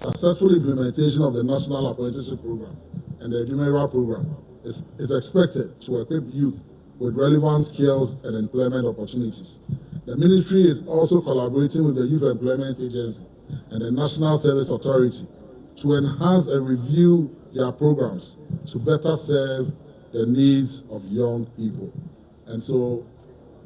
Successful implementation of the National Apprenticeship Program and the Jumeirah Program is expected to equip youth with relevant skills and employment opportunities. The ministry is also collaborating with the Youth Employment Agency and the National Service Authority to enhance and review their programs to better serve the needs of young people. And so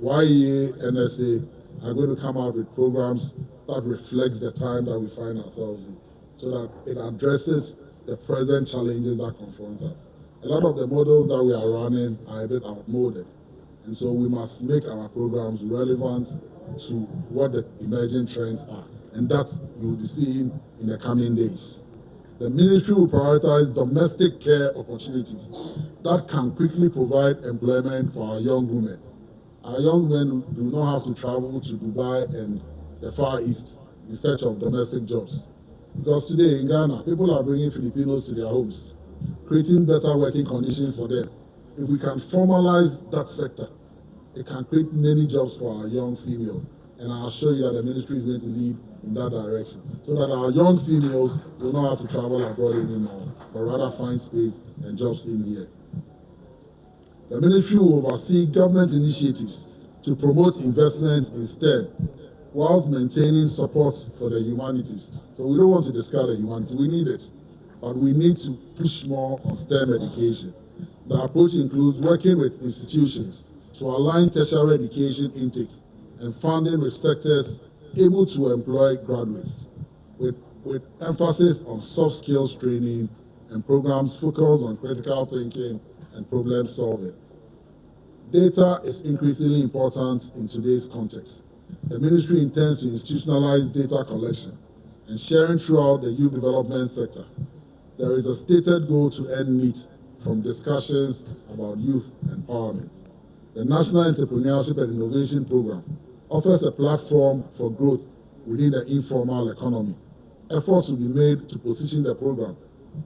YEA, NSA are going to come out with programs that reflects the time that we find ourselves in, so that it addresses the present challenges that confront us. A lot of the models that we are running are a bit outmoded, and so we must make our programs relevant to what the emerging trends are, and that you will be seeing in the coming days. The ministry will prioritize domestic care opportunities that can quickly provide employment for our young women. Our young men do not have to travel to Dubai and the Far East in search of domestic jobs. Because today in Ghana, people are bringing Filipinos to their homes, creating better working conditions for them. If we can formalize that sector, it can create many jobs for our young females. And I assure you that the ministry is going to lead in that direction, so that our young females will not have to travel abroad anymore, but rather find space and jobs in here. The ministry will oversee government initiatives to promote investment in STEM, whilst maintaining support for the humanities. So we don't want to discard the humanities, we need it, but we need to push more on STEM education. The approach includes working with institutions to align tertiary education intake and funding with sectors able to employ graduates, with emphasis on soft skills training and programs focused on critical thinking and problem solving. Data is increasingly important in today's context. The ministry intends to institutionalize data collection and sharing throughout the youth development sector. There is a stated goal to earn meat from discussions about youth empowerment. The National Entrepreneurship and Innovation Program offers a platform for growth within the informal economy. Efforts will be made to position the program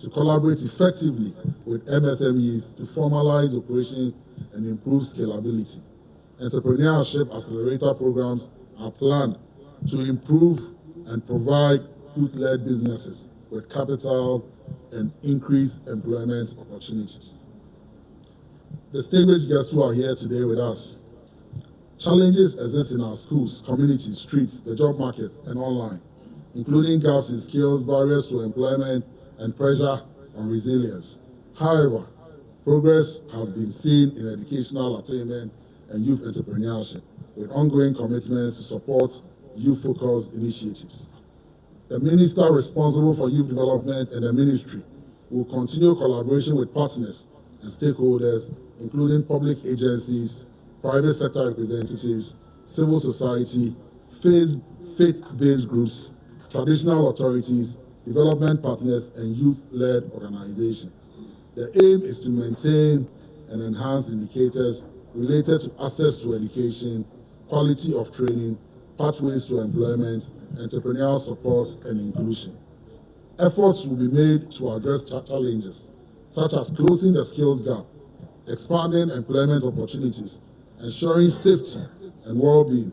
to collaborate effectively with MSMEs to formalize operations and improve scalability. Entrepreneurship accelerator programs are planned to improve and provide youth-led businesses with capital and increase employment opportunities. Distinguished guests who are here today with us, challenges exist in our schools, communities, streets, the job market, and online, including gaps in skills, barriers to employment, and pressure on resilience. However, progress has been seen in educational attainment and youth entrepreneurship, with ongoing commitments to support youth-focused initiatives. The minister responsible for youth development and the ministry will continue collaboration with partners and stakeholders, including public agencies, private sector representatives, civil society, faith-based groups, traditional authorities, development partners, and youth-led organizations. The aim is to maintain and enhance indicators related to access to education, quality of training, pathways to employment, entrepreneurial support, and inclusion. Efforts will be made to address challenges, such as closing the skills gap, expanding employment opportunities, ensuring safety and well-being,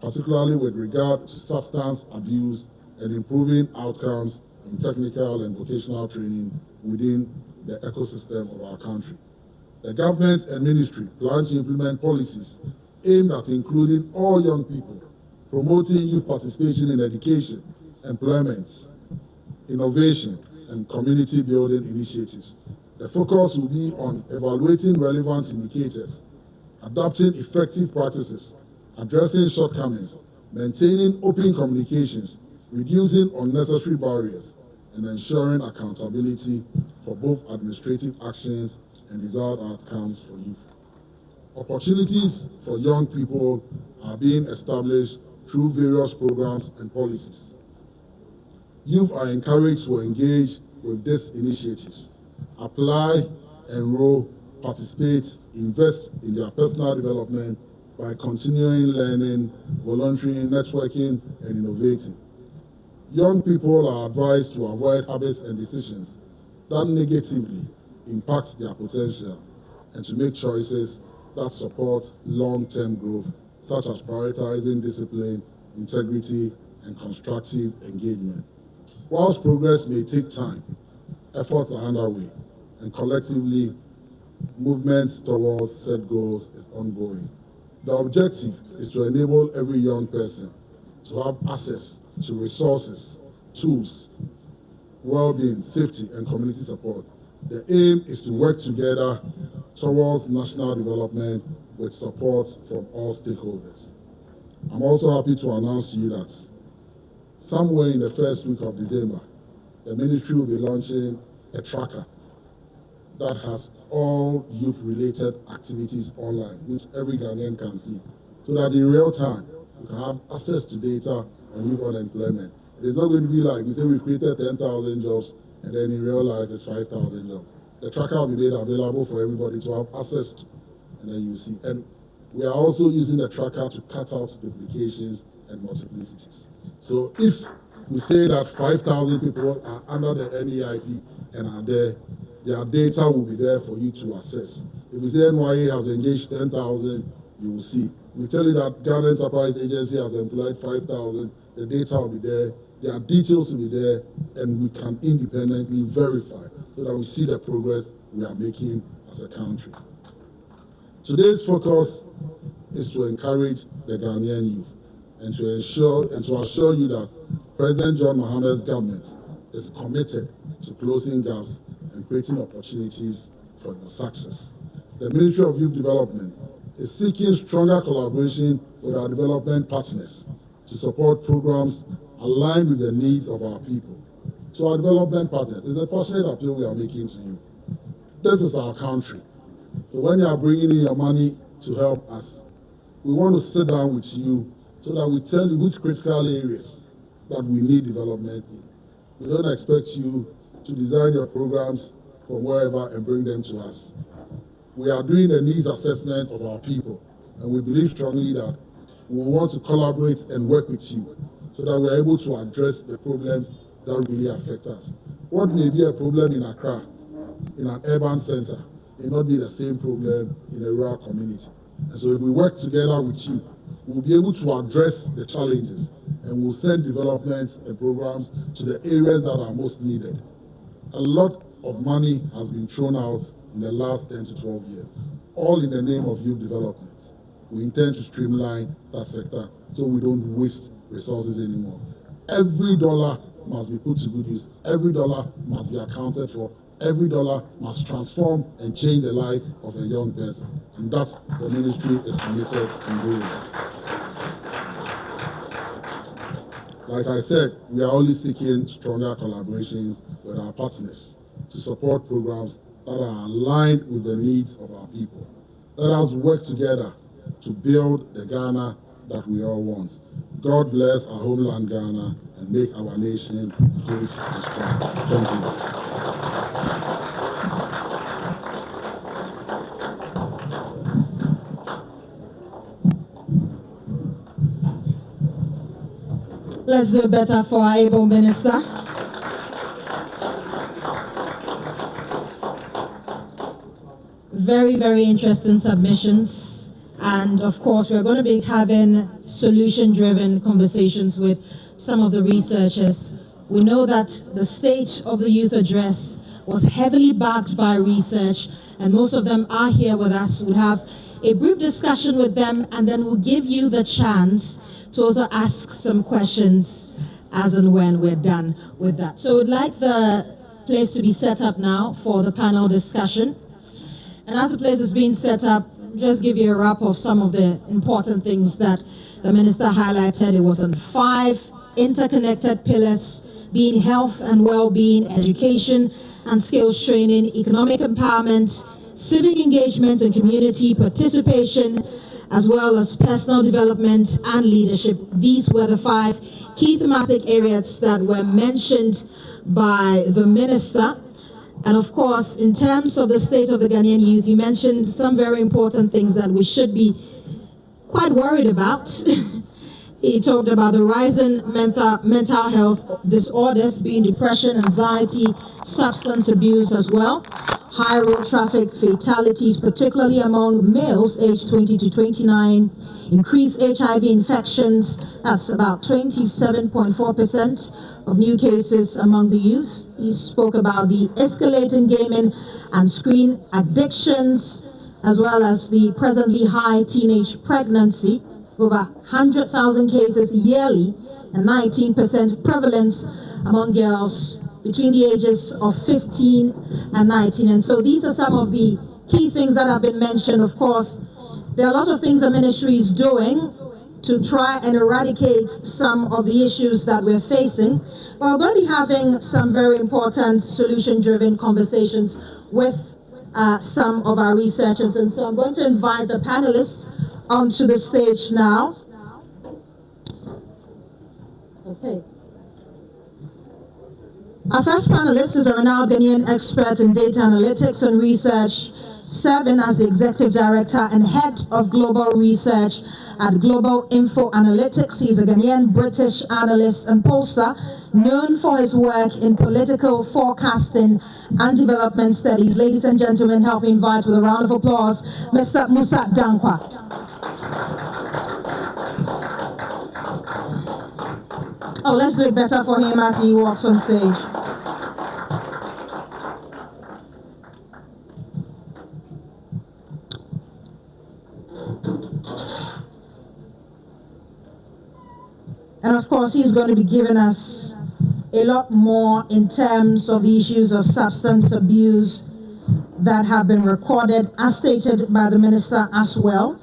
particularly with regard to substance abuse, and improving outcomes in technical and vocational training within the ecosystem of our country. The government and ministry plan to implement policies aimed at including all young people, promoting youth participation in education, employment, innovation, and community building initiatives. The focus will be on evaluating relevant indicators, adopting effective practices, addressing shortcomings, maintaining open communications, reducing unnecessary barriers, and ensuring accountability for both administrative actions and desired outcomes for youth. Opportunities for young people are being established through various programs and policies. Youth are encouraged to engage with these initiatives, apply, enroll, participate, invest in their personal development by continuing learning, volunteering, networking, and innovating. Young people are advised to avoid habits and decisions that negatively impact their potential and to make choices that support long-term growth, such as prioritizing discipline, integrity, and constructive engagement. Whilst progress may take time, efforts are underway, and collectively, movements towards set goals is ongoing. The objective is to enable every young person to have access to resources, tools, well-being, safety, and community support. The aim is to work together towards national development with support from all stakeholders. I'm also happy to announce to you that somewhere in the first week of December, the ministry will be launching a tracker that has all youth-related activities online, which every Ghanaian can see, so that in real time, you can have access to data on youth unemployment. It's not going to be like we say we created 10,000 jobs, and then in real life it's 5,000 jobs. The tracker will be made available for everybody to have access to, and then you see. And we are also using the tracker to cut out duplications and multiplicities. So if we say that 5,000 people are under the NEIP and are there, their data will be there for you to access. If we say NYA has engaged 10,000, you will see. We tell you that Ghana Enterprise Agency has employed 5,000, the data will be there, their details will be there, and we can independently verify so that we see the progress we are making as a country. Today's focus is to encourage the Ghanaian youth and to assure you that President John Mohammed's government is committed to closing gaps and creating opportunities for your success. The Ministry of Youth Development is seeking stronger collaboration with our development partners to support programs aligned with the needs of our people. To our development partners, it's a passionate appeal we are making to you. This is our country. So when you are bringing in your money to help us, we want to sit down with you so that we tell you which critical areas that we need development in. We don't expect you to design your programs from wherever and bring them to us. We are doing a needs assessment of our people, and we believe strongly that we want to collaborate and work with you so that we're able to address the problems that really affect us. What may be a problem in Accra, in an urban center, may not be the same problem in a rural community. And so if we work together with you, we'll be able to address the challenges, and we'll send development and programs to the areas that are most needed. A lot of money has been thrown out in the last 10 to 12 years, all in the name of youth development. We intend to streamline that sector so we don't waste resources anymore. Every dollar must be put to good use. Every dollar must be accounted for. Every dollar must transform and change the life of a young person. And that the ministry is committed in doing. Like I said, we are only seeking stronger collaborations with our partners to support programs that are aligned with the needs of our people. Let us work together to build the Ghana that we all want. God bless our homeland Ghana and make our nation great and strong. Thank you. Let's do it better for our able minister. Very, very interesting submissions. And of course, we're going to be having solution-driven conversations with some of the researchers. We know that the State of the Youth Address was heavily backed by research, and most of them are here with us. We'll have a brief discussion with them, and then we'll give you the chance to also ask some questions as and when we're done with that. So we'd like the place to be set up now for the panel discussion. And as the place is being set up, just give you a wrap of some of the important things that the minister highlighted. It was on 5 interconnected pillars, being health and well-being, education and skills training, economic empowerment, civic engagement and community participation, as well as personal development and leadership. These were the 5 key thematic areas that were mentioned by the minister. And of course, in terms of the state of the Ghanaian youth, he mentioned some very important things that we should be quite worried about. He talked about the rising mental health disorders, being depression, anxiety, substance abuse as well, high road traffic fatalities, particularly among males aged 20 to 29, increased HIV infections, that's about 27.4% of new cases among the youth. He spoke about the escalating gaming and screen addictions, as well as the presently high teenage pregnancy, over 100,000 cases yearly, and 19% prevalence among girls between the ages of 15 and 19. And so these are some of the key things that have been mentioned. Of course, there are a lot of things the ministry is doing to try and eradicate some of the issues that we're facing. But we're going to be having some very important solution-driven conversations with some of our researchers. And so I'm going to invite the panelists onto the stage now. Okay. Our first panelist is a renowned Ghanaian expert in data analytics and research, serving as the Executive Director and Head of Global Research at Global Info Analytics. He's a Ghanaian British analyst and pollster known for his work in political forecasting and development studies. Ladies and gentlemen, help me invite with a round of applause, Mr. Musa Dankwa. Oh, let's do it better for him as he walks on stage. And of course, he's going to be giving us a lot more in terms of the issues of substance abuse that have been recorded, as stated by the minister as well.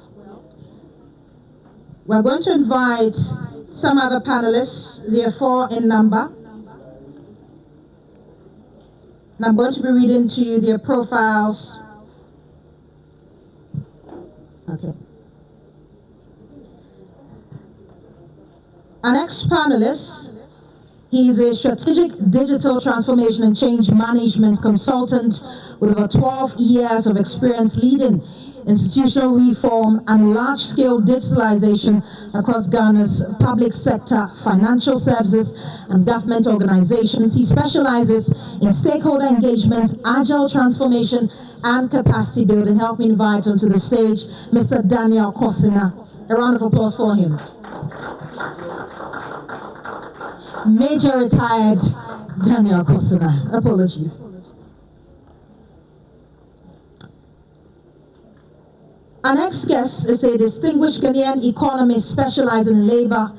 We're going to invite some other panelists. There are 4 in number. And I'm going to be reading to you their profiles. Okay. Our next panelist, he is a strategic digital transformation and change management consultant with over 12 years of experience leading institutional reform and large-scale digitalization across Ghana's public sector, financial services, and government organizations. He specializes in stakeholder engagement, agile transformation, and capacity building. Help me invite onto the stage Mr. Daniel Kosina. A round of applause for him. Major retired Daniel Kosina. Apologies. Our next guest is a distinguished Ghanaian economist specializing in labor,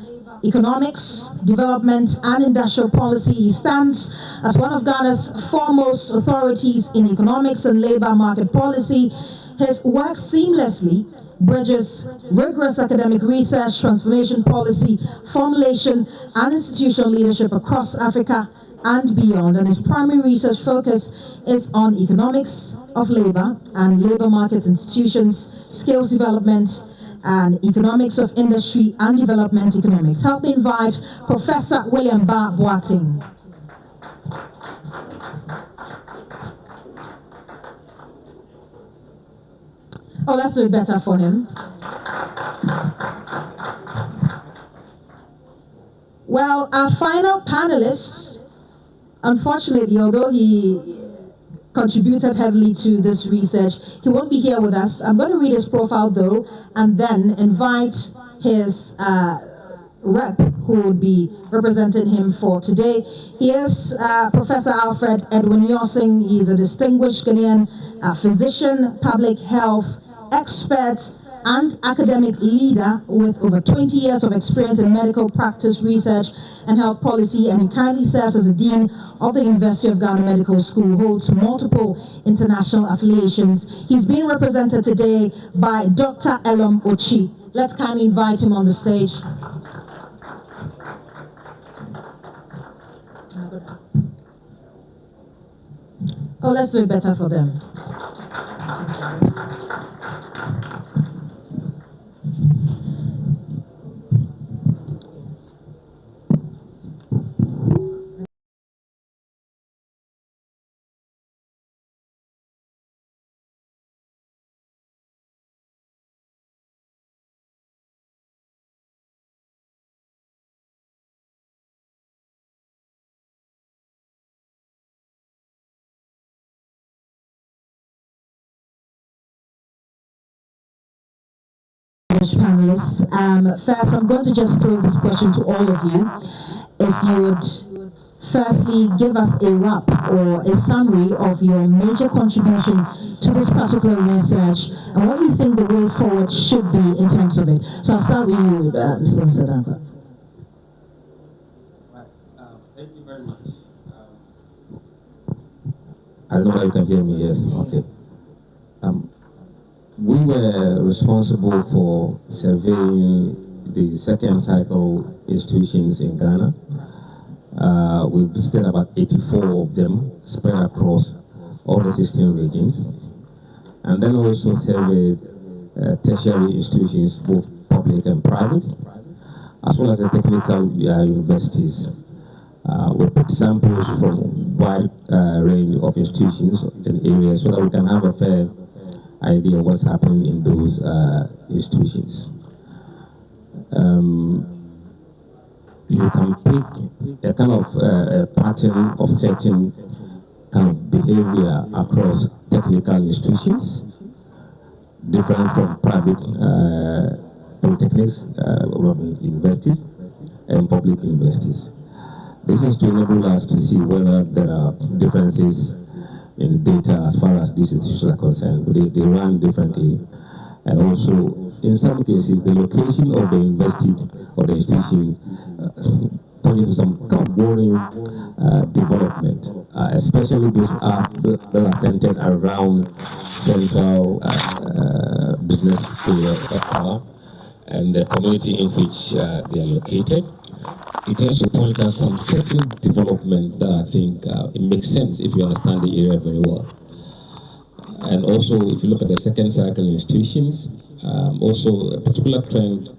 economics, development, and industrial policy. He stands as one of Ghana's foremost authorities in economics and labor market policy. His work seamlessly bridges rigorous academic research, transformation policy, formulation, and institutional leadership across Africa and beyond. And his primary research focus is on economics of labor and labor market institutions, skills development, and economics of industry and development economics. Help me invite Professor William Ba Boateng. Oh, let's do it better for him. Well, our final panelist, unfortunately, although he contributed heavily to this research, he won't be here with us. I'm going to read his profile, though, and then invite his rep who would be representing him for today. He is Professor Alfred Edwin Yosing. He's a distinguished Ghanaian physician, public health expert, and academic leader with over 20 years of experience in medical practice, research, and health policy, and he currently serves as the Dean of the University of Ghana Medical School, holds multiple international affiliations. He's being represented today by Dr. Elom Ochi. Let's kindly invite him on the stage. Oh, let's do it better for them. distinguished panelists. First, I'm going to just throw this question to all of you. If you would firstly give us a wrap or a summary of your major contribution to this particular research and what you think the way forward should be in terms of it. So I'll start with you, Mr. Dankwa. Thank you very much. I don't know whether you can hear me. Yes. Okay. We were responsible for surveying the second cycle institutions in Ghana. We visited about 84 of them spread across all the 16 regions, and then also surveyed tertiary institutions, both public and private, as well as the technical universities. We put samples from a wide range of institutions and areas so that we can have a fair idea of what's happening in those institutions. You can pick a kind of a pattern of certain kind of behavior across technical institutions, different from private polytechnics, universities, and public universities. This is to enable us to see whether there are differences in the data as far as these institutions are concerned. They run differently, and also in some cases the location of the university or the institution pointing to some kind of worrying development, especially those that are centered around central business area and the community in which they are located. It tends to point out some certain development that I think it makes sense if you understand the area very well. And also, if you look at the second cycle institutions, also a particular trend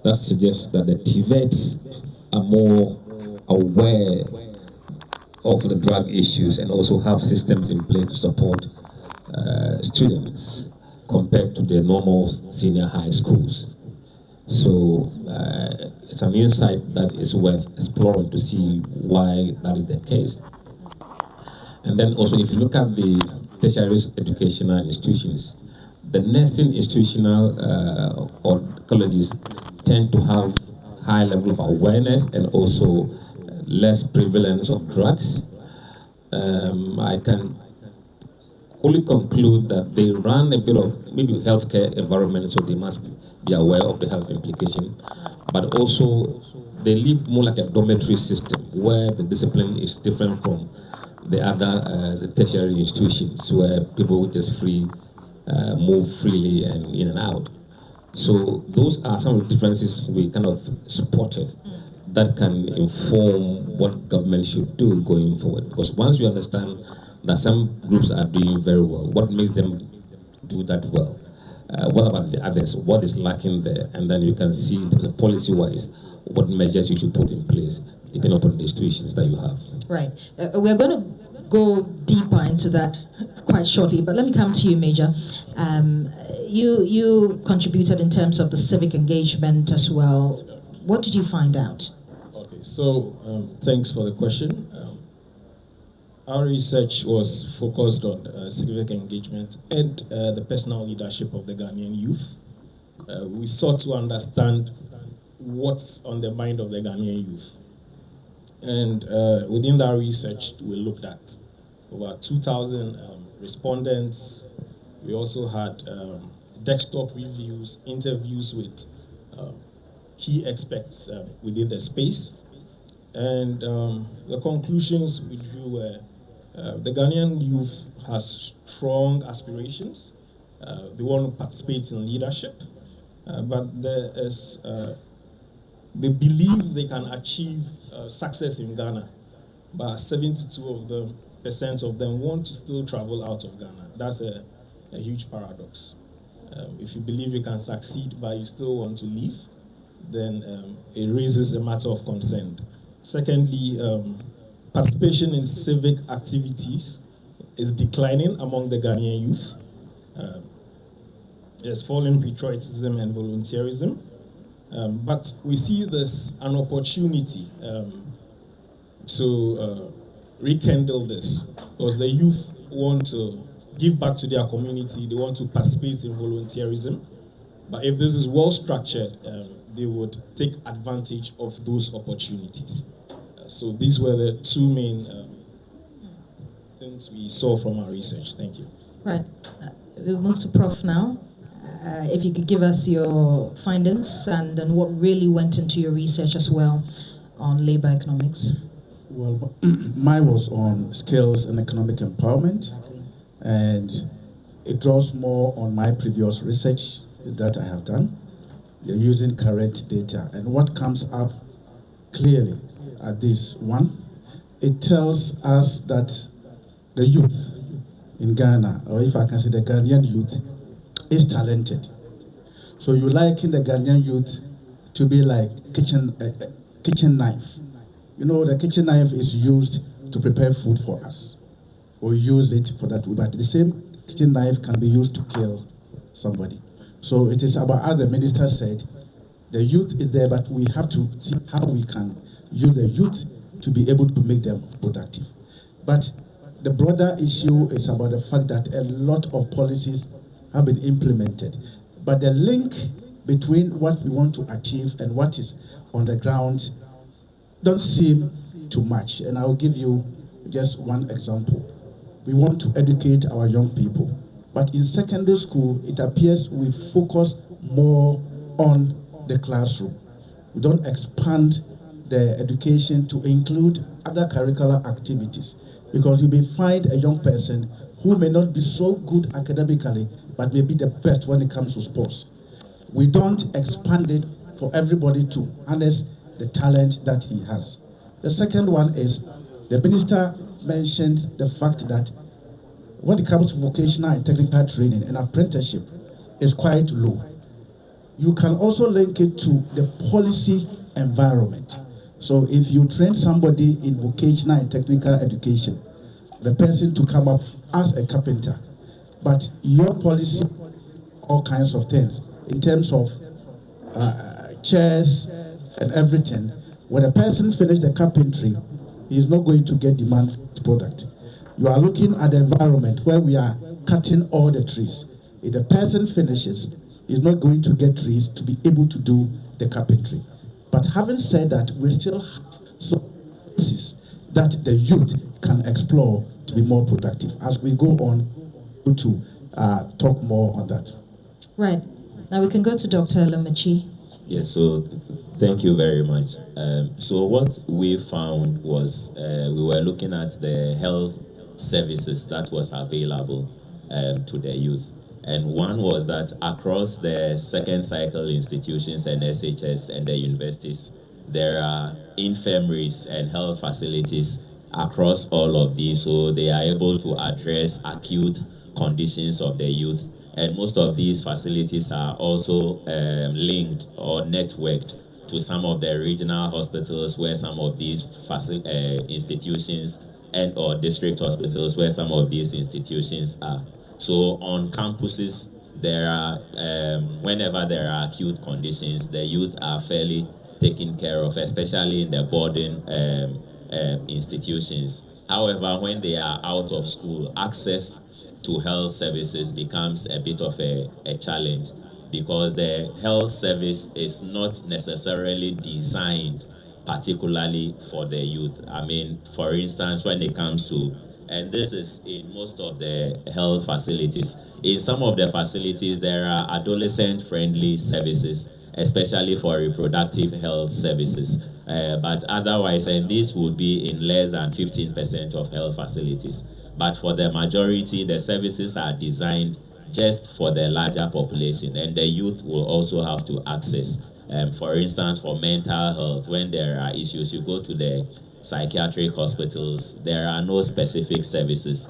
that suggests that the TVETs are more aware of the drug issues and also have systems in place to support students compared to the normal senior high schools. So it's an insight that is worth exploring to see why that is the case. And then also, if you look at the tertiary educational institutions, the nursing institutional or colleges tend to have high level of awareness and also less prevalence of drugs. I can only conclude that they run a bit of maybe healthcare environment, so they must be aware of the health implication, but also they live more like a dormitory system where the discipline is different from the other the tertiary institutions where people just move freely and in and out. So those are some of the differences we kind of spotted that can inform what government should do going forward. Because once you understand that some groups are doing very well, what makes them do that well? What about the others? What is lacking there? And then you can see in terms of policy-wise what measures you should put in place depending upon the situations that you have. Right. We're going to go deeper into that quite shortly, but let me come to you, Major. You contributed in terms of the civic engagement as well. What did you find out? Okay, so thanks for the question. Our research was focused on civic engagement and the personal leadership of the Ghanaian youth. We sought to understand what's on the mind of the Ghanaian youth. And within that research, we looked at over 2,000 respondents. We also had desktop reviews, interviews with key experts within the space. And the conclusions we drew were the Ghanaian youth has strong aspirations. They want to participate in leadership, but there is, they believe they can achieve success in Ghana, but 72% of them want to still travel out of Ghana. That's a huge paradox. If you believe you can succeed, but you still want to leave, then it raises a matter of concern. Secondly, participation in civic activities is declining among the Ghanaian youth. There's falling patriotism and volunteerism. But we see this an opportunity to rekindle this, because the youth want to give back to their community, they want to participate in volunteerism, But if this is well structured, they would take advantage of those opportunities. So these were the two main things we saw from our research. Thank you. Right. We'll move to Prof now. If you could give us your findings and then what really went into your research as well on labor economics. Well, mine was on skills and economic empowerment, and it draws more on my previous research that I have done. You're using current data, and what comes up clearly at this one, it tells us that the youth in Ghana, or if I can say the Ghanaian youth, is talented. So you liken the Ghanaian youth to be like kitchen knife. You know, the kitchen knife is used to prepare food for us, or use it for that, but the same kitchen knife can be used to kill somebody. So it is about, as the minister said, the youth is there, but we have to see how we can use the youth to be able to make them productive. But the broader issue is about the fact that a lot of policies have been implemented, but the link between what we want to achieve and what is on the ground don't seem to match. And I'll give you just one example. We want to educate our young people, but in secondary school, it appears we focus more on the classroom. We don't expand the education to include other curricular activities, because you may find a young person who may not be so good academically, but may be the best when it comes to sports. We don't expand it for everybody to harness the talent that he has. The second one is, the minister mentioned the fact that when it comes to vocational and technical training and apprenticeship is quite low. You can also link it to the policy environment. So if you train somebody in vocational and technical education, the person to come up as a carpenter, but your policy, all kinds of things, in terms of chairs and everything, when a person finishes the carpentry, he is not going to get demand for his product. You are looking at the environment where we are cutting all the trees. If the person finishes, he's not going to get trees to be able to do the carpentry. But having said that, we still have some places that the youth can explore to be more productive. As we go on to talk more on that. Right. Now we can go to Dr. Lomachi. Yes, so thank you very much. So what we found was we were looking at the health services that was available to the youth. And one was that across the second cycle institutions and SHS and the universities, there are infirmaries and health facilities across all of these, so they are able to address acute conditions of the youth. And most of these facilities are also linked or networked to some of the regional hospitals where some of these institutions and or district hospitals where some of these institutions are. So on campuses, there are, whenever there are acute conditions, the youth are fairly taken care of, especially in the boarding institutions. However, when they are out of school, access to health services becomes a bit of a challenge, because the health service is not necessarily designed particularly for the youth. I mean, for instance, when it comes to, and this is in most of the health facilities, in some of the facilities there are adolescent-friendly services, especially for reproductive health services. But otherwise, and this would be in less than 15% of health facilities. But for the majority, the services are designed just for the larger population, and the youth will also have to access. For instance, for mental health, when there are issues, you go to the psychiatric hospitals, there are no specific services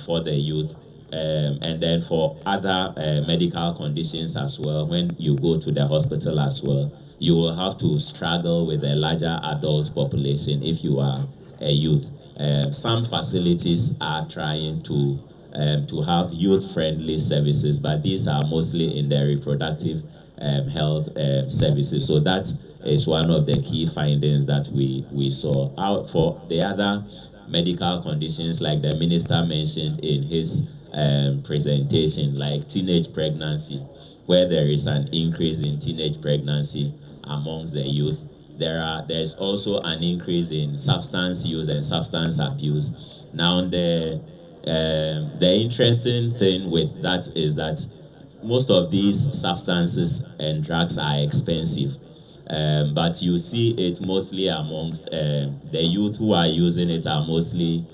for the youth. And then for other medical conditions as well, when you go to the hospital as well, you will have to struggle with a larger adult population if you are a youth. Some facilities are trying to have youth-friendly services, but these are mostly in the reproductive health services. So that is one of the key findings that we saw. Out for the other medical conditions, like the minister mentioned in his presentation, like teenage pregnancy, where there is an increase in teenage pregnancy amongst the youth, there's also an increase in substance use and substance abuse. Now, the interesting thing with that is that most of these substances and drugs are expensive. But you see it mostly amongst the youth who are using it are mostly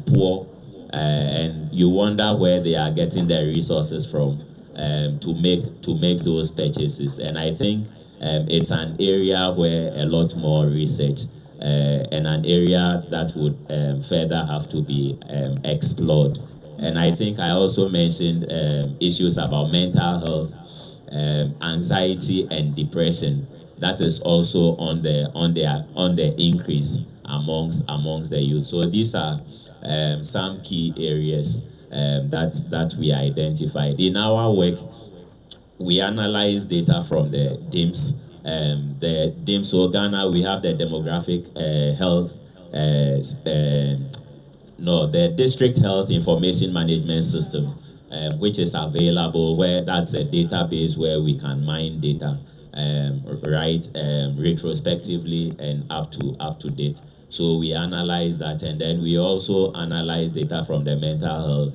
poor, and you wonder where they are getting their resources from to make those purchases. And I think it's an area where a lot more research and an area that would further have to be explored. And I think I also mentioned issues about mental health, anxiety, and depression. That is also on the increase amongst the youth. So these are some key areas that we identified in our work. We analyze data from the DIMS. The DIMS, so Ghana, we have the demographic health, the district health information management system, which is available, where that's a database where we can mine data, retrospectively and up to date. So we analyze that, and then we also analyze data from the mental health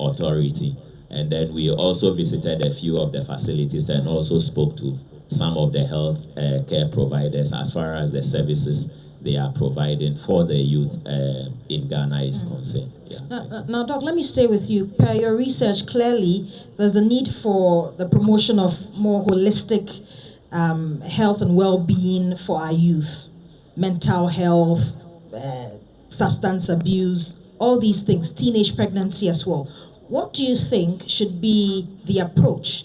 authority. And then we also visited a few of the facilities and also spoke to some of the health care providers as far as the services they are providing for the youth in Ghana is concerned. Yeah. Now, Doc, let me stay with you. Per your research, clearly there's a need for the promotion of more holistic health and well-being for our youth, mental health, substance abuse, all these things, teenage pregnancy as well. What do you think should be the approach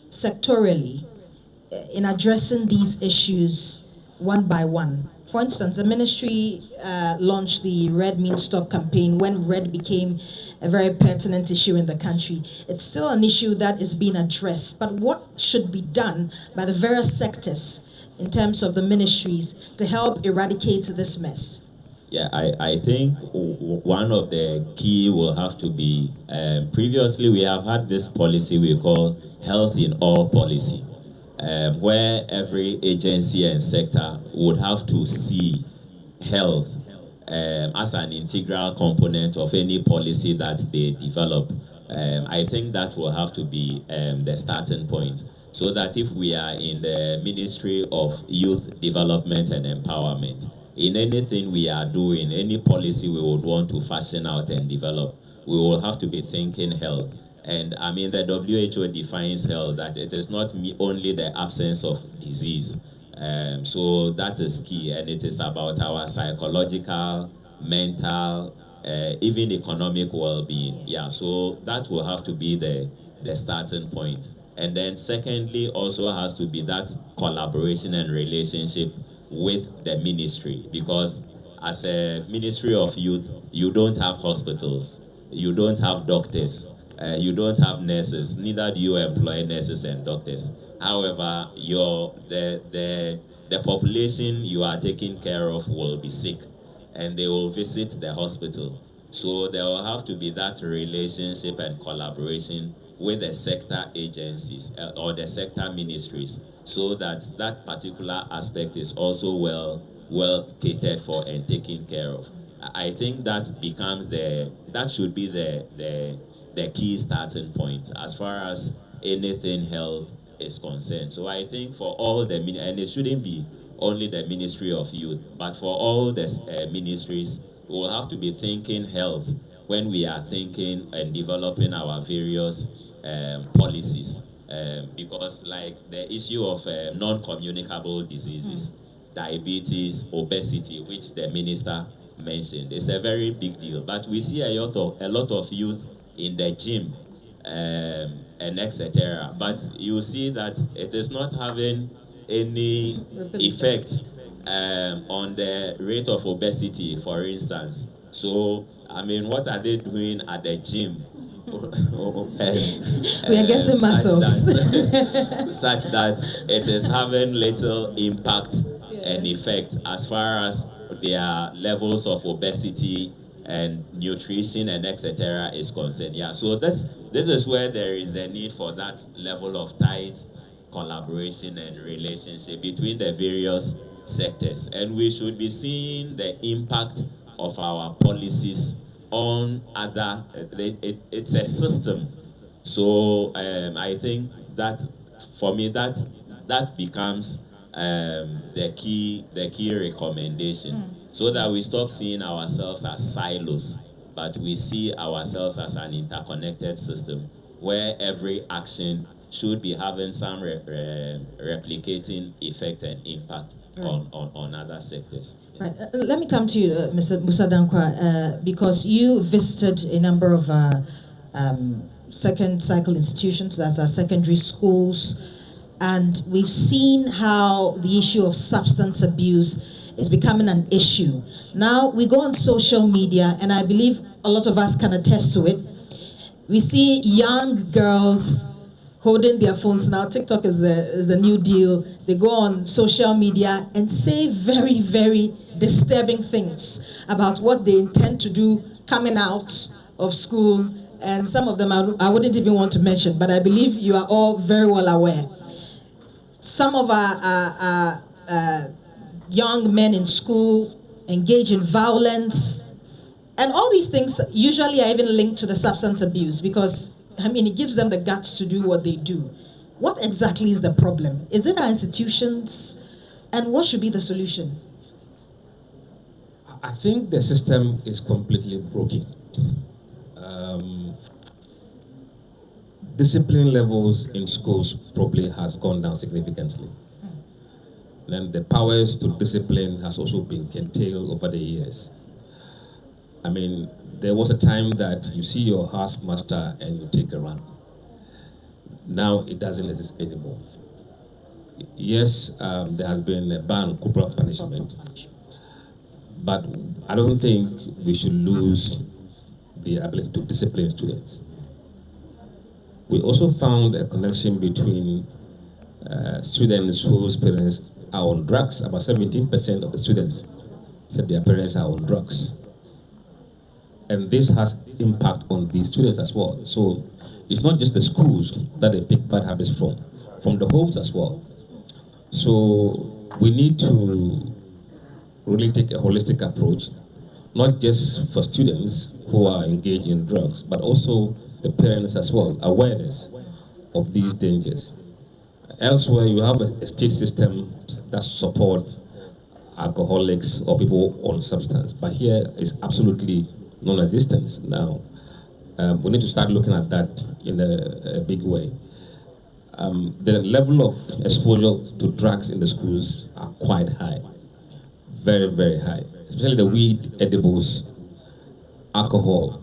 sectorally in addressing these issues one by one? For instance, the ministry launched the Red Means Stop campaign when red became a very pertinent issue in the country. It's still an issue that is being addressed, but what should be done by the various sectors in terms of the ministries to help eradicate this mess? Yeah, I think one of the key will have to be, previously we have had this policy we call health in all policy, where every agency and sector would have to see health as an integral component of any policy that they develop. I think that will have to be the starting point, so that if we are in the Ministry of Youth Development and Empowerment, in anything we are doing, any policy we would want to fashion out and develop, we will have to be thinking health. And I mean, the WHO defines health that it is not only the absence of disease. So that is key, and it is about our psychological, mental, even economic well-being. Yeah, so that will have to be the starting point. And then secondly, also has to be that collaboration and relationship with the ministry, because as a Ministry of Youth, you don't have hospitals, you don't have doctors, you don't have nurses, neither do you employ nurses and doctors. However, the population you are taking care of will be sick and they will visit the hospital. So there will have to be that relationship and collaboration with the sector agencies or the sector ministries, so that that particular aspect is also well catered for and taken care of. I think that becomes that should be the key starting point as far as anything health is concerned. So I think for all the and it shouldn't be only the Ministry of Youth, but for all the ministries, we will have to be thinking health when we are thinking and developing our various policies, because like the issue of non-communicable diseases, diabetes, obesity, which the minister mentioned, is a very big deal. But we see a lot of youth in the gym and etc. But you see that it is not having any effect on the rate of obesity, for instance. So, I mean, what are they doing at the gym? We are getting muscles. Such that it is having little impact and effect as far as their levels of obesity and nutrition and etc. is concerned. Yeah, so this is where there is the need for that level of tight collaboration and relationship between the various sectors. And we should be seeing the impact of our policies on other, it's a system. So I think that, for me, that becomes the key recommendation, so that we stop seeing ourselves as silos, but we see ourselves as an interconnected system where every action should be having some replicating effect and impact on other sectors. Right. Let me come to you, Mr. Musa Dankwa, because you visited a number of second cycle institutions, that's our secondary schools, and we've seen how the issue of substance abuse is becoming an issue. Now we go on social media, and I believe a lot of us can attest to it. We see young girls holding their phones now. TikTok is the new deal. They go on social media and say very, very disturbing things about what they intend to do coming out of school. And some of them I wouldn't even want to mention, but I believe you are all very well aware. Some of our young men in school engage in violence. And all these things usually are even linked to the substance abuse, because I mean, it gives them the guts to do what they do. What exactly is the problem? Is it our institutions? And what should be the solution? I think the system is completely broken. Discipline levels in schools probably has gone down significantly. Then the powers to discipline has also been curtailed over the years. I mean, there was a time that you see your housemaster and you take a run. Now it doesn't exist anymore. Yes, there has been a ban on corporal punishment, but I don't think we should lose the ability to discipline students. We also found a connection between students whose parents are on drugs. About 17% of the students said their parents are on drugs. And this has impact on these students as well. So it's not just the schools that they pick bad habits from the homes as well. So we need to really take a holistic approach, not just for students who are engaged in drugs, but also the parents as well, awareness of these dangers. Elsewhere, you have a state system that support alcoholics or people on substance, but here is absolutely non-existent. Now, we need to start looking at that in a big way. The level of exposure to drugs in the schools are quite high, very, very high, especially the weed, edibles, alcohol.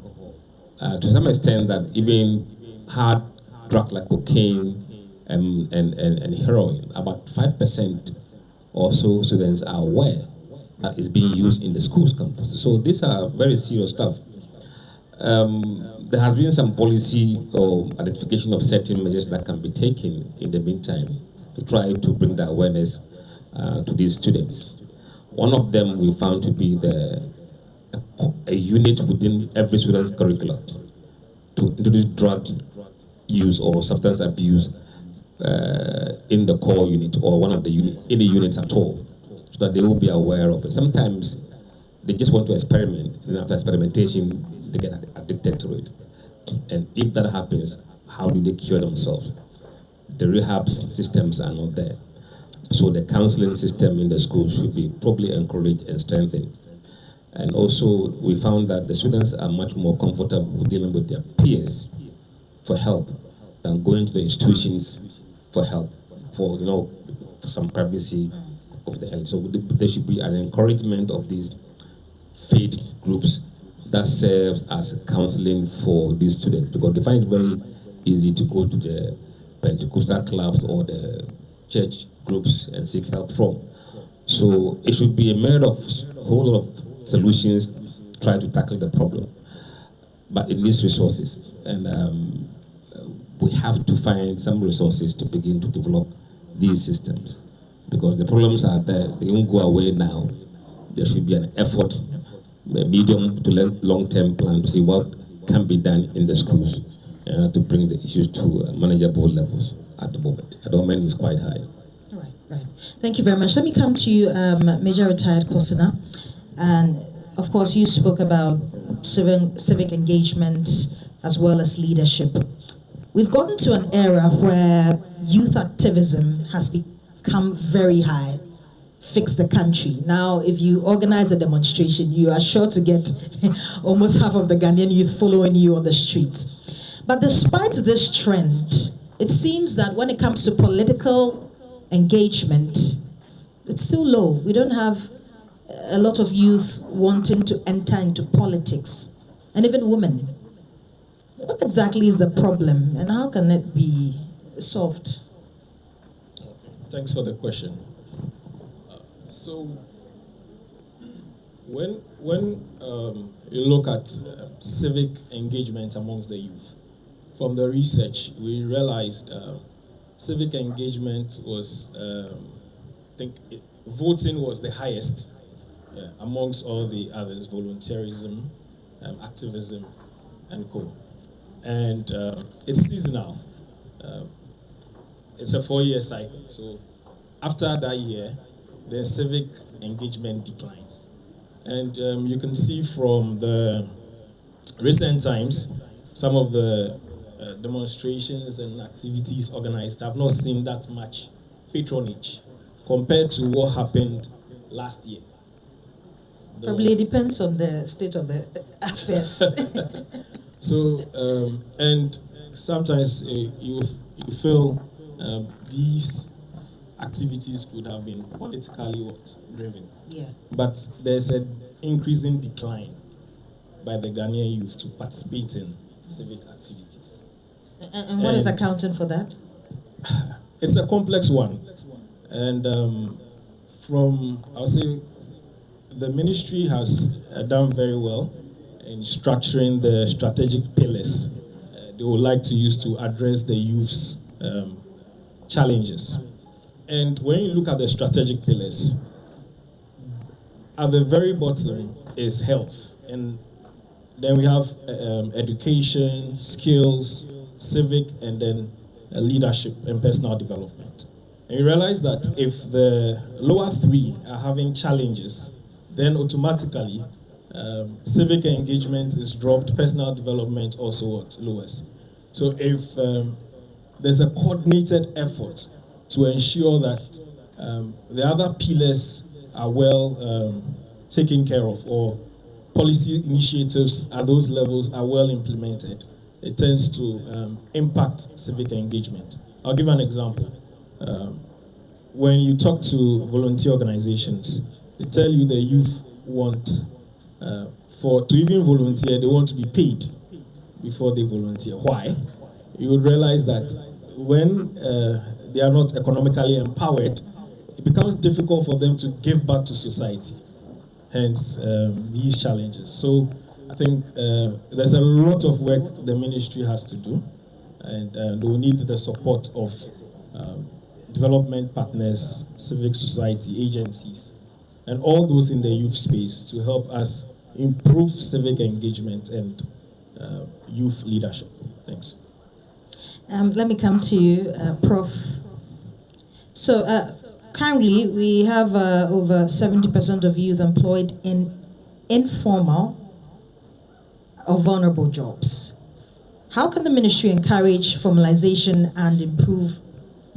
To some extent that even hard drugs like cocaine and heroin, about 5% or so students are aware that is being used in the schools campus. So these are very serious stuff. There has been some policy or identification of certain measures that can be taken in the meantime to try to bring the awareness to these students. One of them we found to be a unit within every student's curriculum to introduce drug use or substance abuse in the core unit or one of the any units at all, so that they will be aware of it. Sometimes they just want to experiment, and after experimentation, they get addicted to it. And if that happens, how do they cure themselves? The rehab systems are not there. So the counseling system in the schools should be probably encouraged and strengthened. And also, we found that the students are much more comfortable dealing with their peers for help than going to the institutions for help, for some privacy of the health. So there should be an encouragement of these faith groups that serves as counseling for these students, because they find it very easy to go to the Pentecostal clubs or the church groups and seek help from. So it should be a matter of a whole lot of solutions to try to tackle the problem, but it needs resources, and we have to find some resources to begin to develop these systems, because the problems are there. They won't go away now. There should be an effort, a medium to long-term plan to see what can be done in the schools to bring the issues to manageable levels at the moment. The government is quite high. Right, right. Thank you very much. Let me come to you, Major Retired Kosina. And of course, you spoke about civic engagement as well as leadership. We've gotten to an era where youth activism has become very high. Fix the country. Now, if you organize a demonstration, you are sure to get almost half of the Ghanaian youth following you on the streets. But despite this trend, it seems that when it comes to political engagement, it's still low. We don't have a lot of youth wanting to enter into politics, and even women. What exactly is the problem, and how can it be solved? Thanks for the question. So, when you look at civic engagement amongst the youth, from the research, we realized civic engagement was, voting was the highest amongst all the others, volunteerism, activism, and co. And it's seasonal. It's a 4-year cycle. So after that year, the civic engagement declines. And you can see from the recent times, some of the demonstrations and activities organized have not seen that much patronage compared to what happened last year. Probably depends on the state of the affairs. So, and sometimes you feel these activities could have been politically driven. Yeah. But there's an increasing decline by the Ghanaian youth to participate in civic activities. And what is accounting for that? It's a complex one. And I'll say, the ministry has done very well in structuring the strategic pillars they would like to use to address the youth's challenges. And when you look at the strategic pillars, at the very bottom is health. And then we have education, skills, civic, and then leadership and personal development. And you realize that if the lower three are having challenges, then automatically civic engagement is dropped, personal development also lowers. So if there's a coordinated effort to ensure that the other pillars are well taken care of, or policy initiatives at those levels are well implemented, it tends to impact civic engagement. I'll give an example. When you talk to volunteer organizations, they tell you the youth want, to even volunteer, they want to be paid before they volunteer. Why? You would realize that when they are not economically empowered, it becomes difficult for them to give back to society. Hence, these challenges. So I think there's a lot of work the ministry has to do, and they will need the support of development partners, civic society agencies, and all those in the youth space to help us improve civic engagement and youth leadership. Thanks. Let me come to you, Prof. So currently we have over 70% of youth employed in informal or vulnerable jobs. How can the ministry encourage formalization and improve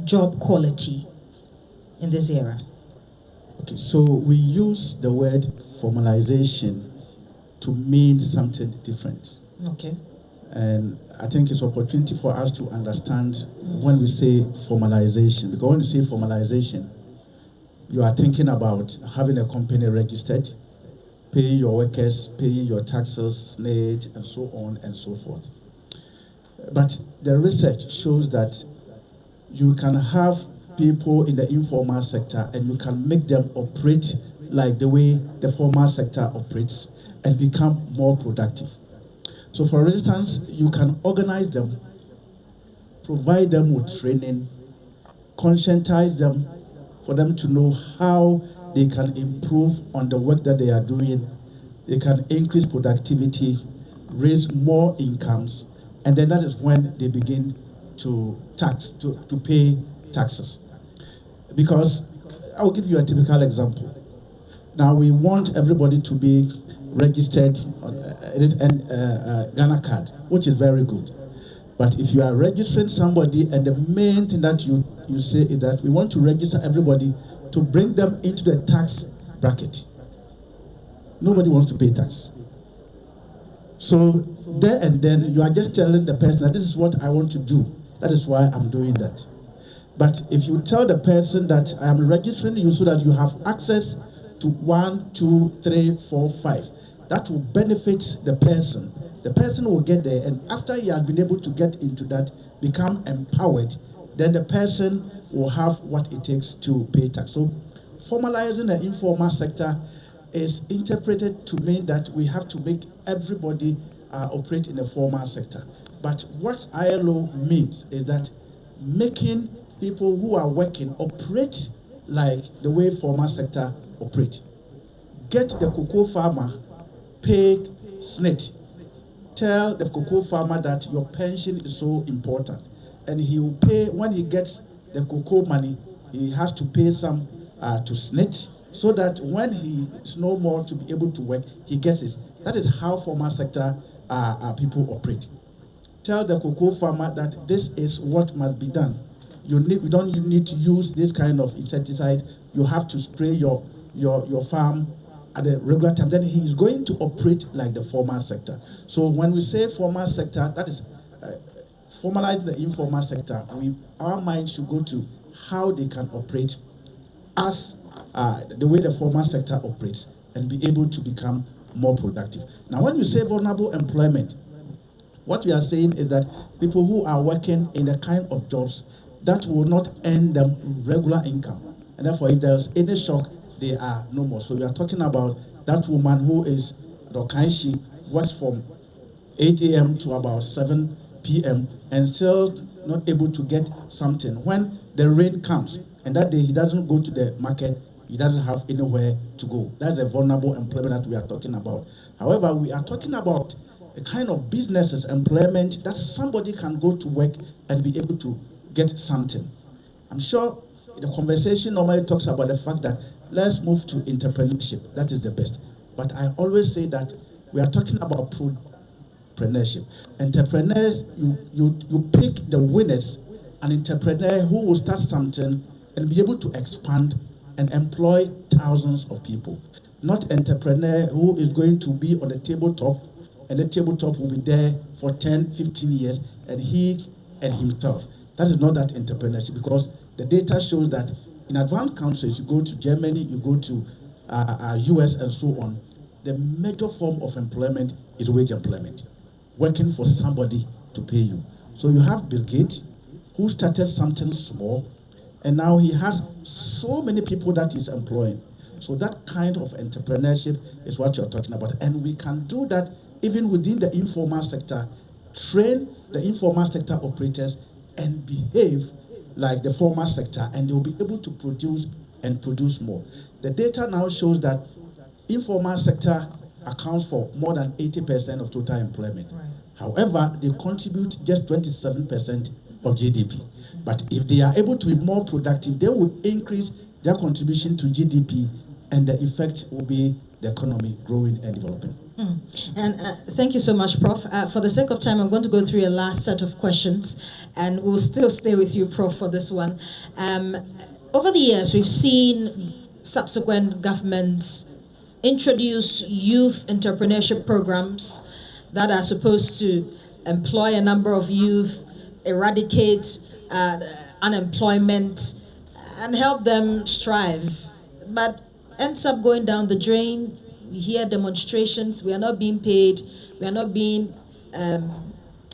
job quality in this era? Okay, so we use the word formalization to mean something different. Okay. And I think it's an opportunity for us to understand when we say formalization, because when you say formalization, you are thinking about having a company registered, paying your workers, paying your taxes, SNAID, and so on and so forth. But the research shows that you can have people in the informal sector and you can make them operate like the way the formal sector operates and become more productive. So for instance, you can organize them, provide them with training, conscientize them for them to know how they can improve on the work that they are doing. They can increase productivity, raise more incomes, And then that is when they begin to pay taxes. Because I'll give you a typical example. Now we want everybody to be registered on Ghana card, which is very good. But if you are registering somebody, and the main thing that you say is that we want to register everybody to bring them into the tax bracket. Nobody wants to pay tax. So there and then you are just telling the person that this is what I want to do. That is why I'm doing that. But if you tell the person that I am registering you so that you have access to 1, 2, 3, 4, 5, that will benefit the person. The person will get there, and after he has been able to get into that, become empowered, then the person will have what it takes to pay tax. So formalizing the informal sector is interpreted to mean that we have to make everybody operate in the formal sector. But what ILO means is that making people who are working operate like the way formal sector operate. Get the cocoa farmer, pay SNIT. Tell the cocoa farmer that your pension is so important, and he will pay when he gets the cocoa money. He has to pay some to SNIT, so that when he is no more to be able to work, he gets it. That is how formal sector people operate. Tell the cocoa farmer that this is what must be done. You don't need to use this kind of insecticide. You have to spray your farm at the regular time. Then he is going to operate like the formal sector. So when we say formal sector, that is formalize the informal sector. Our mind should go to how they can operate as the way the formal sector operates, and be able to become more productive. Now, when you say vulnerable employment, what we are saying is that people who are working in the kind of jobs that will not earn them regular income, and therefore if there's any shock, they are no more. So we are talking about that woman who is Dokanshi, works from 8 a.m. to about 7 p.m. and still not able to get something. When the rain comes and that day he doesn't go to the market, he doesn't have anywhere to go. That's the vulnerable employment that we are talking about. However, we are talking about a kind of businesses, employment, that somebody can go to work and be able to get something. I'm sure the conversation normally talks about the fact that let's move to entrepreneurship. That is the best. But I always say that we are talking about entrepreneurship. Entrepreneurs, you pick the winners, an entrepreneur who will start something and be able to expand and employ thousands of people. Not entrepreneur who is going to be on the tabletop, and the tabletop will be there for 10, 15 years, and he and himself. That is not that entrepreneurship, because the data shows that in advanced countries, you go to Germany, you go to US and so on, the major form of employment is wage employment, working for somebody to pay you. So you have Bill Gates, who started something small, and now he has so many people that he's employing. So that kind of entrepreneurship is what you're talking about. And we can do that even within the informal sector, train the informal sector operators and behave like the formal sector, and they'll be able to produce and produce more. The data now shows that informal sector accounts for more than 80% of total employment. Right. However, they contribute just 27% of GDP. But if they are able to be more productive, they will increase their contribution to GDP, and the effect will be the economy growing and developing. And thank you so much, Prof. For the sake of time, I'm going to go through a last set of questions, and we'll still stay with you, Prof, for this one. Over the years, we've seen subsequent governments introduce youth entrepreneurship programs that are supposed to employ a number of youth, eradicate unemployment, and help them strive. But ends up going down the drain. We hear demonstrations. We are not being paid. We are not being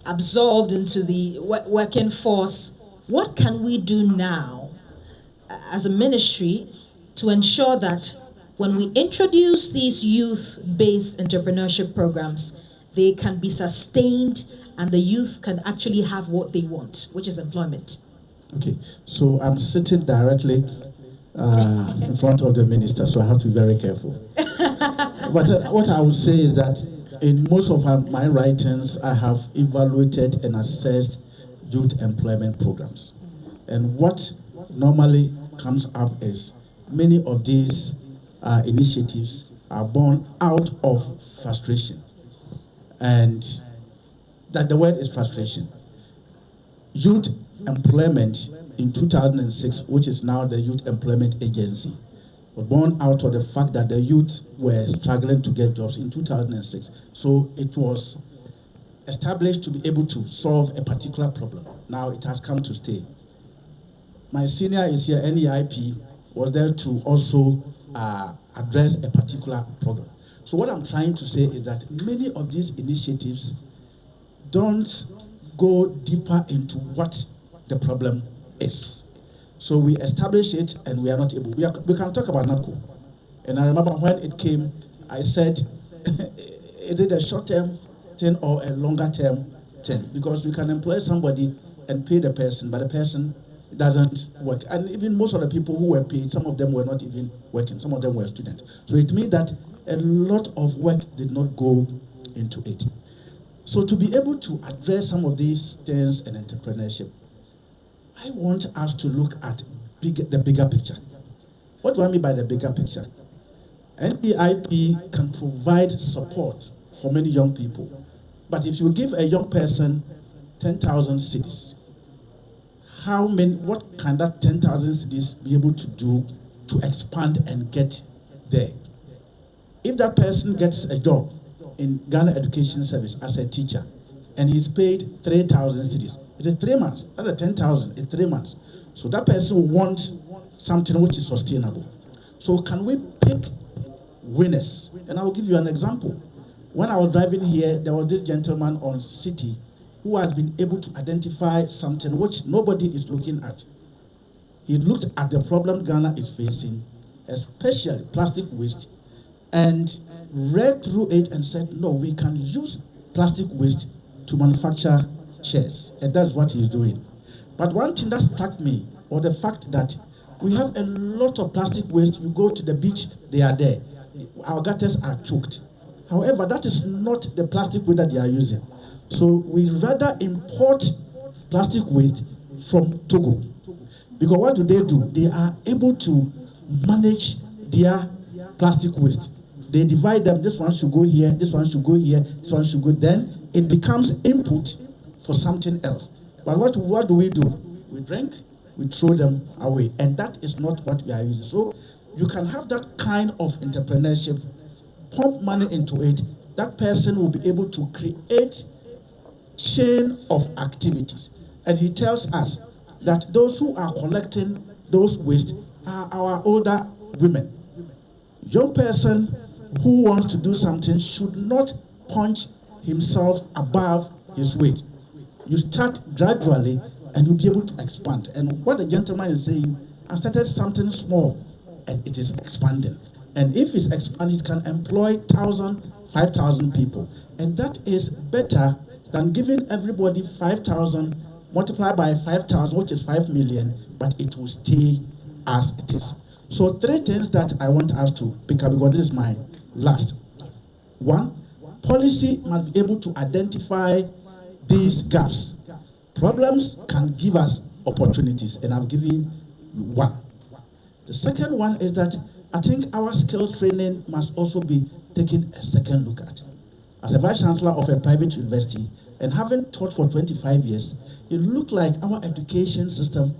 absorbed into the working force. What can we do now as a ministry to ensure that when we introduce these youth-based entrepreneurship programs, they can be sustained and the youth can actually have what they want, which is employment? Okay, so I'm sitting directly in front of the minister, so I have to be very careful. But what I would say is that in most of my writings, I have evaluated and assessed youth employment programs. And what normally comes up is many of these initiatives are born out of frustration. And that the word is frustration. Youth employment in 2006, which is now the Youth Employment Agency, was born out of the fact that the youth were struggling to get jobs in 2006. So it was established to be able to solve a particular problem. Now it has come to stay. My senior is here, NEIP, was there to also address a particular problem. So what I'm trying to say is that many of these initiatives don't go deeper into what the problem is. So we establish it and we are not able. We can talk about NAPCO. And I remember when it came, I said, is it a short-term thing or a longer-term thing? Because we can employ somebody and pay the person, but the person doesn't work. And even most of the people who were paid, some of them were not even working. Some of them were students. So it means that a lot of work did not go into it. So to be able to address some of these things in entrepreneurship, I want us to look at the bigger picture. What do I mean by the bigger picture? NEIP can provide support for many young people. But if you give a young person 10,000 cedis, what can that 10,000 cedis be able to do to expand and get there? If that person gets a job in Ghana Education Service as a teacher, and he's paid 3,000 cedis, it is 3 months. Not a 10,000, it's 3 months. So that person wants something which is sustainable. So can we pick winners? And I will give you an example. When I was driving here, there was this gentleman on City who has been able to identify something which nobody is looking at. He looked at the problem Ghana is facing, especially plastic waste, and read through it and said, no, we can use plastic waste to manufacture chairs. And that's what he's doing. But one thing that struck me, or the fact that we have a lot of plastic waste. You go to the beach, they are there. Our gutters are choked. However, that is not the plastic waste that they are using. So we rather import plastic waste from Togo. Because what do? They are able to manage their plastic waste. They divide them. This one should go here, this one should go here, this one should go. Then it becomes input for something else. But what do? We drink, we throw them away. And that is not what we are using. So you can have that kind of entrepreneurship, pump money into it. That person will be able to create chain of activities. And he tells us that those who are collecting those waste are our older women. Young person who wants to do something should not punch himself above his weight. You start gradually and you'll be able to expand. And what the gentleman is saying, I started something small and it is expanding. And if it's expanding, it can employ 1,000, 5,000 people. And that is better than giving everybody 5,000 multiplied by 5,000, which is 5 million, but it will stay as it is. So 3 things that I want us to pick up, because this is my last. 1, policy must be able to identify these gaps. Problems can give us opportunities, and I've given you 1. The second one is that I think our skill training must also be taken a second look at. As a vice chancellor of a private university, and having taught for 25 years, it looked like our education system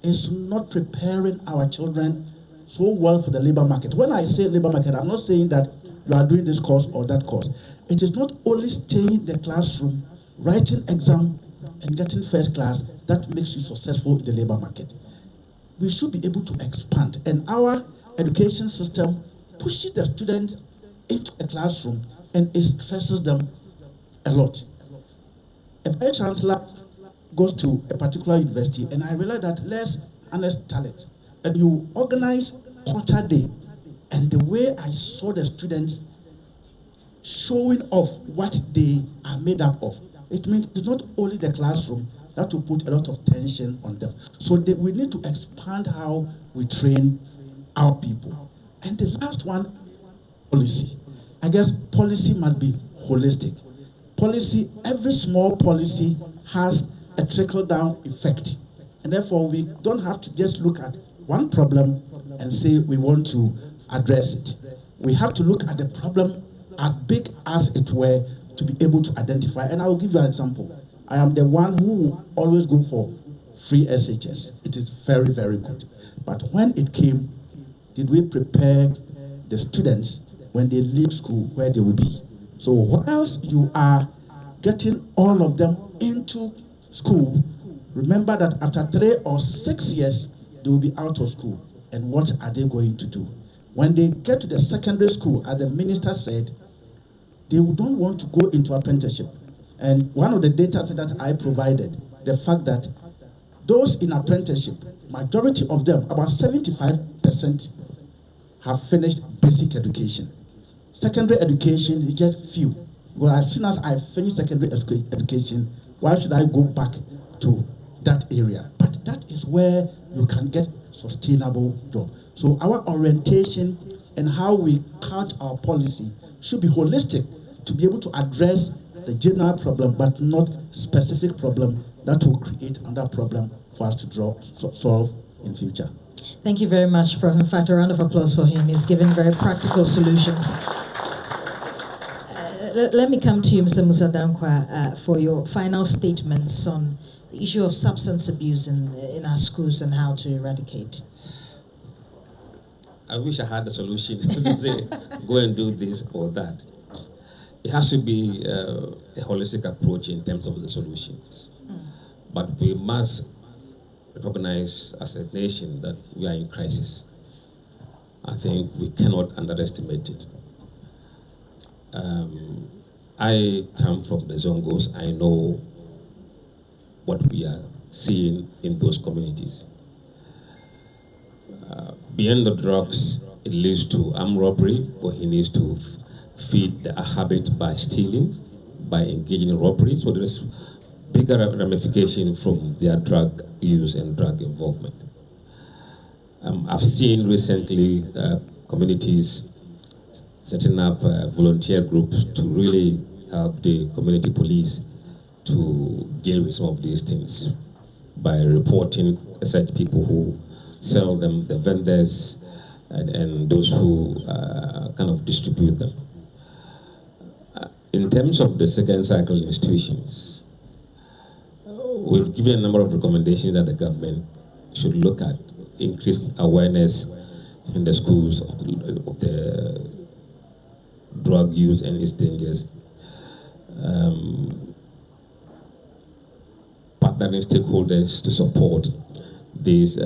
is not preparing our children so well for the labor market. When I say labor market, I'm not saying that you are doing this course or that course. It is not only staying in the classroom, writing exam, and getting first class that makes you successful in the labor market. We should be able to expand, and our education system pushes the students into the classroom and it stresses them a lot. A vice chancellor goes to a particular university, and I realized that let's harness talent. And you organize culture day, and the way I saw the students showing off what they are made up of, it means it's not only the classroom that will put a lot of tension on them. So we need to expand how we train our people. And the last one, policy. I guess policy must be holistic. Policy, every small policy has a trickle-down effect. And therefore, we don't have to just look at one problem and say we want to address it. We have to look at the problem as big as it were to be able to identify. And I will give you an example. I am the one who will always go for free SHS. It is very, very good. But when it came, did we prepare the students when they leave school where they will be? So whilst you are getting all of them into school, remember that after 3 or 6 years, they will be out of school. And what are they going to do? When they get to the secondary school, as the minister said, they don't want to go into apprenticeship. And one of the data that I provided, the fact that those in apprenticeship, majority of them, about 75%, have finished basic education. Secondary education is just few. Well, as soon as I finish secondary education, why should I go back to that area? But that is where you can get sustainable job. So our orientation and how we couch our policy should be holistic to be able to address the general problem, but not specific problem that will create another problem for us to solve in future. Thank you very much, Prof. In fact, a round of applause for him. He's given very practical solutions. Let me come to you, Mr. Musa Dankwa, for your final statements on the issue of substance abuse in our schools and how to eradicate. I wish I had the solution to say, go and do this or that. It has to be a holistic approach in terms of the solutions. But we must recognize as a nation that we are in crisis. I think we cannot underestimate it. I come from the Zongos. I know what we are seeing in those communities. Beyond the drugs, it leads to armed robbery, where he needs to feed the habit by stealing, by engaging in robbery. So there's bigger ramification from their drug use and drug involvement. I've seen recently communities setting up volunteer groups to really help the community police to deal with some of these things by reporting such people who sell them, the vendors, and those who kind of distribute them. In terms of the second cycle institutions, we've given a number of recommendations that the government should look at, increase awareness in the schools of the drug use and its dangers, partnering stakeholders to support these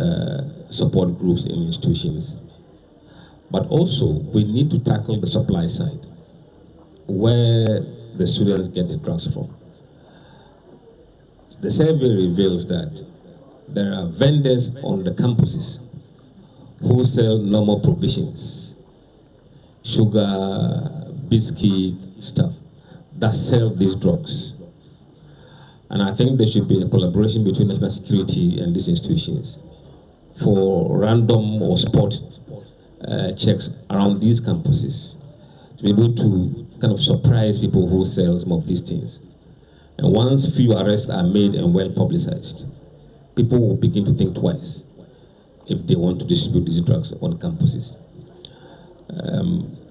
support groups in institutions. But also, we need to tackle the supply side, where the students get the drugs from. The survey reveals that there are vendors on the campuses who sell normal provisions, sugar, biscuit, stuff, that sell these drugs. And I think there should be a collaboration between national security and these institutions for random or spot checks around these campuses to be able to kind of surprise people who sell some of these things. And once few arrests are made and well publicized, people will begin to think twice if they want to distribute these drugs on campuses.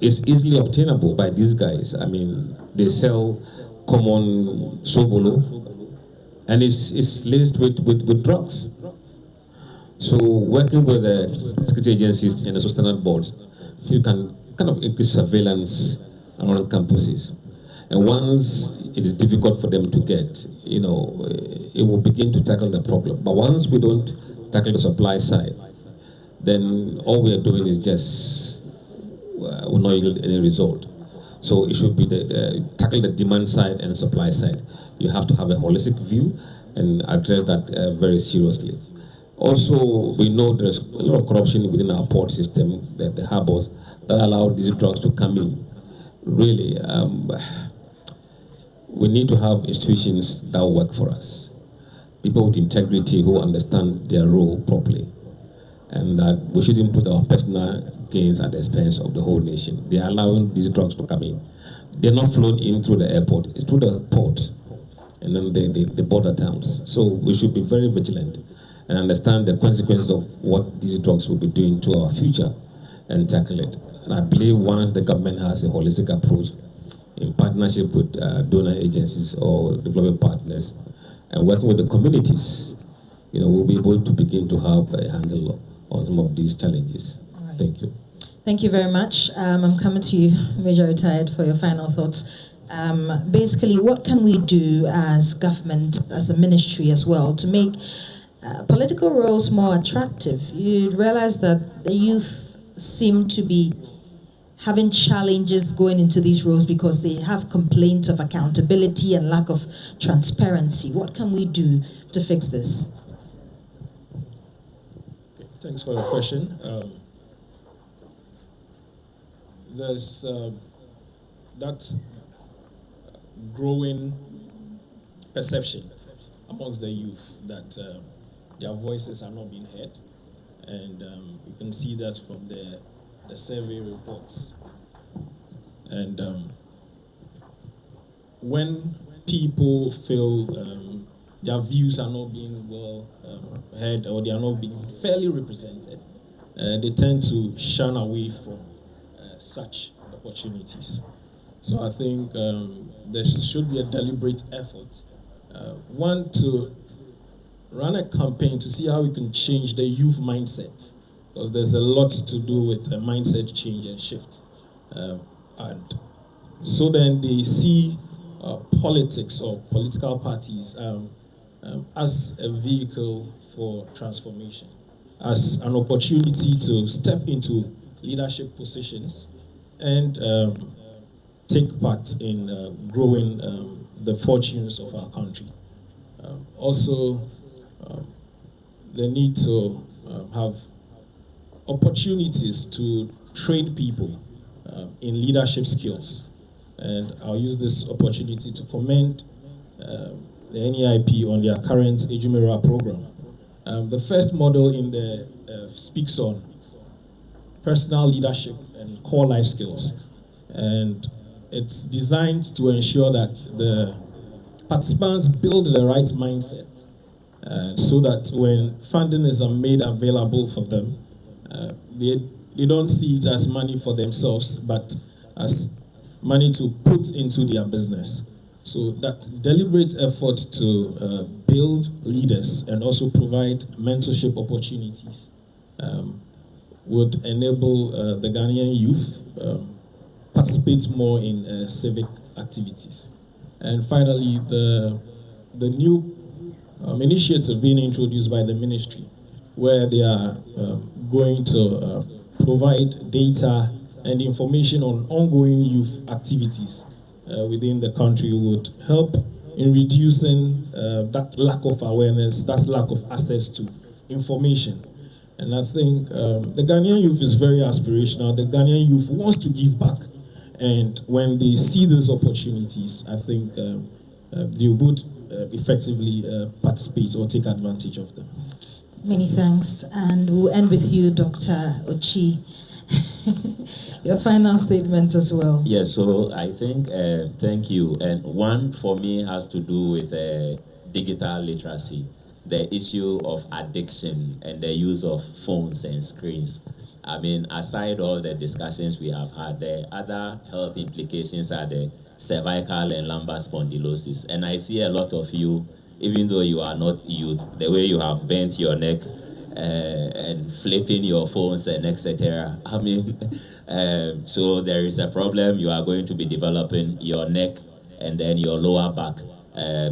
It's easily obtainable by these guys. I mean, they sell common sobolo, and it's laced with drugs. So working with the security agencies and the sustainable boards, you can kind of increase surveillance around campuses. And once it is difficult for them to get, it will begin to tackle the problem. But once we don't tackle the supply side, then all we are doing is just will not yield any result. So it should be tackle the demand side and supply side. You have to have a holistic view and address that very seriously. Also, we know there's a lot of corruption within our port system, the harbors, that allow these drugs to come in. Really, we need to have institutions that work for us. People with integrity who understand their role properly. And that we shouldn't put our personal gains at the expense of the whole nation. They are allowing these drugs to come in. They're not flown in through the airport, it's through the ports and then the border towns. So we should be very vigilant and understand the consequences of what these drugs will be doing to our future and tackle it. And I believe once the government has a holistic approach in partnership with donor agencies or development partners and working with the communities, we'll be able to begin to have a handle on some of these challenges. Right. Thank you. Thank you very much. I'm coming to you, Major Retired, for your final thoughts. Basically, what can we do as government, as a ministry as well, to make political roles more attractive? You realize that the youth seem to be having challenges going into these roles because they have complaints of accountability and lack of transparency. What can we do to fix this? Okay, thanks for the question. There's that growing perception amongst the youth that their voices are not being heard, and you can see that from the survey reports. And when people feel their views are not being well heard or they are not being fairly represented, they tend to shun away from such opportunities. So I think there should be a deliberate effort. One, to run a campaign to see how we can change the youth mindset, because there's a lot to do with a mindset change and shift. And so then they see politics or political parties as a vehicle for transformation, as an opportunity to step into leadership positions and take part in growing the fortunes of our country. Also, the need to have opportunities to train people in leadership skills. And I'll use this opportunity to commend the NEIP on their current Ejumera program. The first model in the speaks on personal leadership and core life skills. And it's designed to ensure that the participants build the right mindset so that when funding is made available for them, they don't see it as money for themselves, but as money to put into their business. So that deliberate effort to build leaders and also provide mentorship opportunities would enable the Ghanaian youth participate more in civic activities. And finally, the new initiative being introduced by the ministry, where they are going to provide data and information on ongoing youth activities within the country, would help in reducing that lack of awareness, that lack of access to information. And I think the Ghanaian youth is very aspirational. The Ghanaian youth wants to give back. And when they see these opportunities, I think they would effectively participate or take advantage of them. Many thanks. And we'll end with you, Dr. Ochi. Your final statement as well. Yes, so I think, thank you. And one for me has to do with digital literacy, the issue of addiction and the use of phones and screens. I mean, aside all the discussions we have had, the other health implications are the cervical and lumbar spondylosis. And I see a lot of you, even though you are not youth, the way you have bent your neck and flipping your phones and etc. I mean, so there is a problem. You are going to be developing your neck and then your lower back.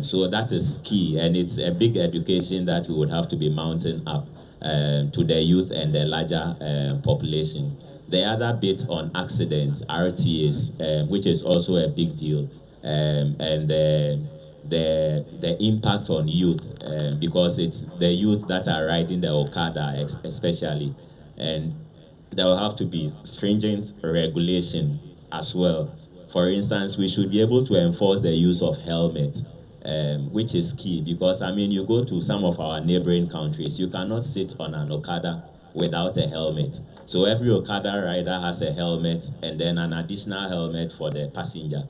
So that is key, and it's a big education that we would have to be mounting up to the youth and the larger population. The other bit on accidents, RTAs, which is also a big deal, and the impact on youth, because it's the youth that are riding the Okada especially, and there will have to be stringent regulation as well. For instance, we should be able to enforce the use of helmet, which is key, because I mean, you go to some of our neighboring countries, you cannot sit on an Okada without a helmet. So every Okada rider has a helmet and then an additional helmet for the passenger.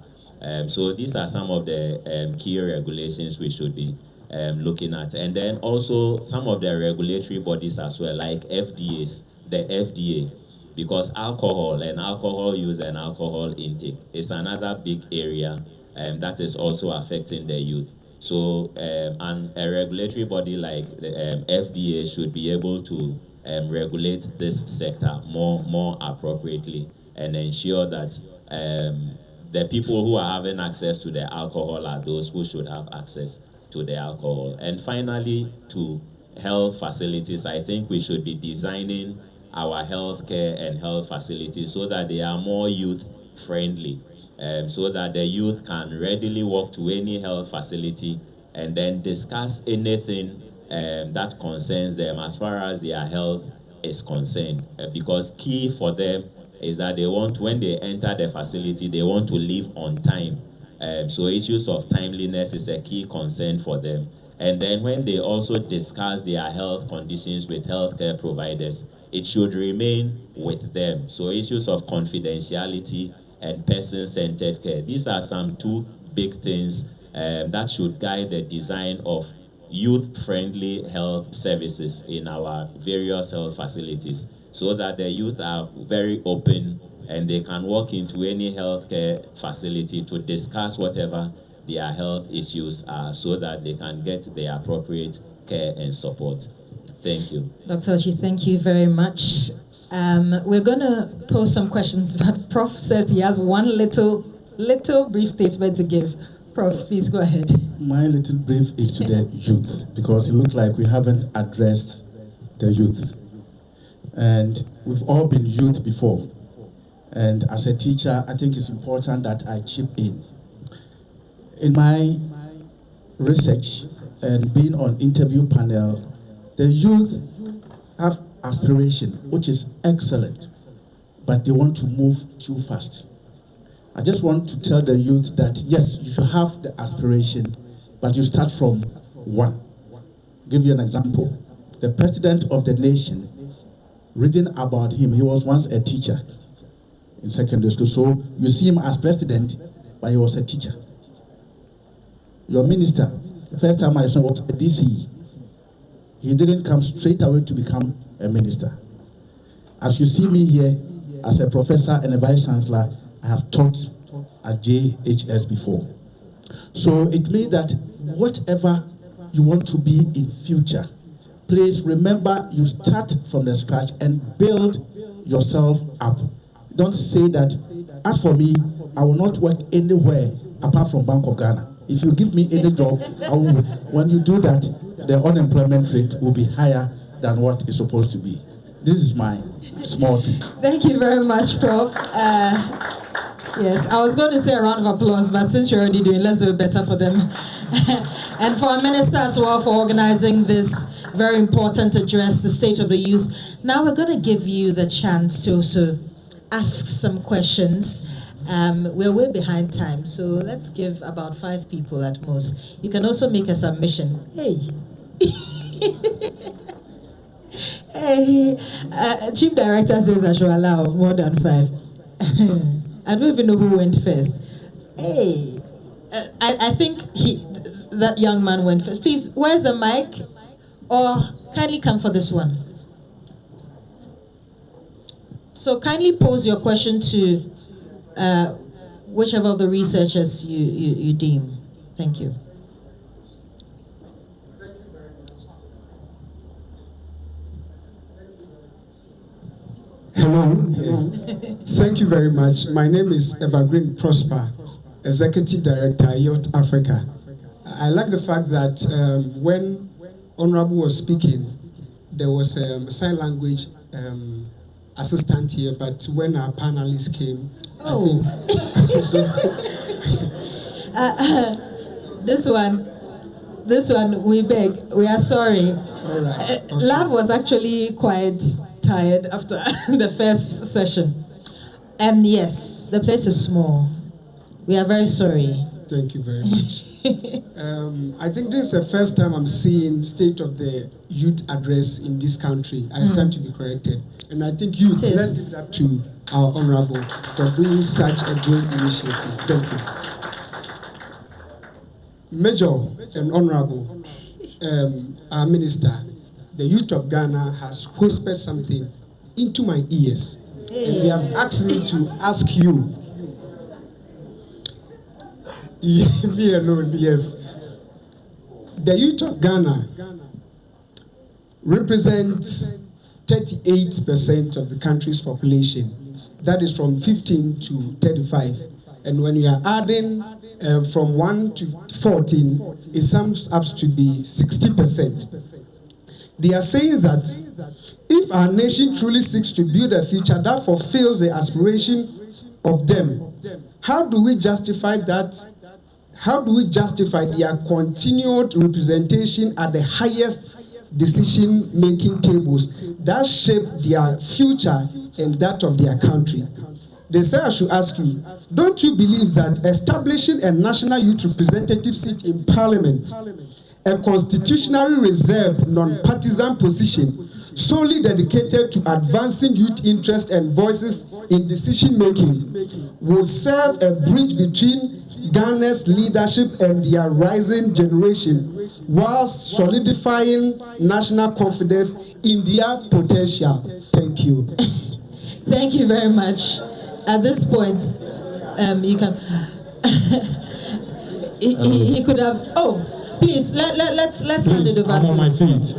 So these are some of the key regulations we should be looking at. And then also some of the regulatory bodies as well, like FDAs, the FDA, because alcohol and alcohol use and alcohol intake is another big area that is also affecting the youth. So and a regulatory body like the FDA should be able to regulate this sector more appropriately and ensure that the people who are having access to the alcohol are those who should have access to the alcohol. And finally, to health facilities, I think we should be designing our healthcare and health facilities so that they are more youth friendly, so that the youth can readily walk to any health facility and then discuss anything that concerns them as far as their health is concerned. Because key for them is that they want, when they enter the facility, they want to leave on time. So issues of timeliness is a key concern for them. And then when they also discuss their health conditions with healthcare providers, it should remain with them. So issues of confidentiality and person-centered care. These are some two big things that should guide the design of youth-friendly health services in our various health facilities, so that the youth are very open and they can walk into any healthcare facility to discuss whatever their health issues are, so that they can get the appropriate care and support. Thank you. Dr. Ochi, thank you very much. We're going to pose some questions, but Prof says he has one little brief statement to give. Prof, please go ahead. My little brief is to the youth, because it looks like we haven't addressed the youth. And we've all been youth before. And as a teacher, I think it's important that I chip in. In my research and being on interview panel, the youth have aspiration, which is excellent, but they want to move too fast. I just want to tell the youth that yes, you should have the aspiration, but you start from one. Give you an example. The president of the nation, reading about him, he was once a teacher in secondary school. So you see him as president, but he was a teacher. Your minister, the first time I saw was a DC. He didn't come straight away to become a minister. As you see me here, as a professor and a vice chancellor, I have taught at JHS before. So it means that whatever you want to be in future, please remember you start from the scratch and build yourself up. Don't say that, as for me, I will not work anywhere apart from Bank of Ghana. If you give me any job, I will. When you do that, the unemployment rate will be higher than what it's supposed to be. This is my small thing. Thank you very much, Prof. Yes, I was going to say a round of applause, but since you're already doing, let's do it better for them. And for our minister as well for organizing this very important address, the state of the youth. Now we're going to give you the chance to also ask some questions. We're way behind time, so let's give about 5 people at most. You can also make a submission. Hey. Hey, Chief Director says I should allow more than 5. I don't even know who went first. Hey, I think that young man went first. Please, where's the mic? Or kindly come for this one. So kindly pose your question to whichever of the researchers you deem. Thank you. Hello. Thank you very much. My name is Evergreen Prosper, Executive Director, Yacht Africa. I like the fact that when Honorable was speaking, there was a sign language assistant here, but when our panelists came, I think... This one, we beg, we are sorry. All right. Okay. Lab was actually quite tired after the first session. And yes, the place is small. We are very sorry. Thank you very much. I think this is the first time I'm seeing State of the Youth address in this country. I stand to be corrected. And I think youth, let's give that to our Honorable for doing such a great initiative. Thank you. Major and Honorable, our Minister, the youth of Ghana has whispered something into my ears. And they have asked me to ask you. Me alone, yes. The youth of Ghana represents 38% of the country's population. That is from 15 to 35. And when you are adding from 1 to 14, it sums up to be 60%. They are saying that if our nation truly seeks to build a future that fulfills the aspiration of them, how do we justify that? How do we justify their continued representation at the highest decision-making tables that shape their future and that of their country? They say I should ask you, don't you believe that establishing a national youth representative seat in Parliament, a constitutionally reserved, non-partisan position solely dedicated to advancing youth interests and voices in decision-making, will serve a bridge between Ghana's leadership and their rising generation, whilst solidifying national confidence in their potential? Thank you. Thank you very much. At this point, you can. he could have. Oh, please let's hand it over. I'm on my feet.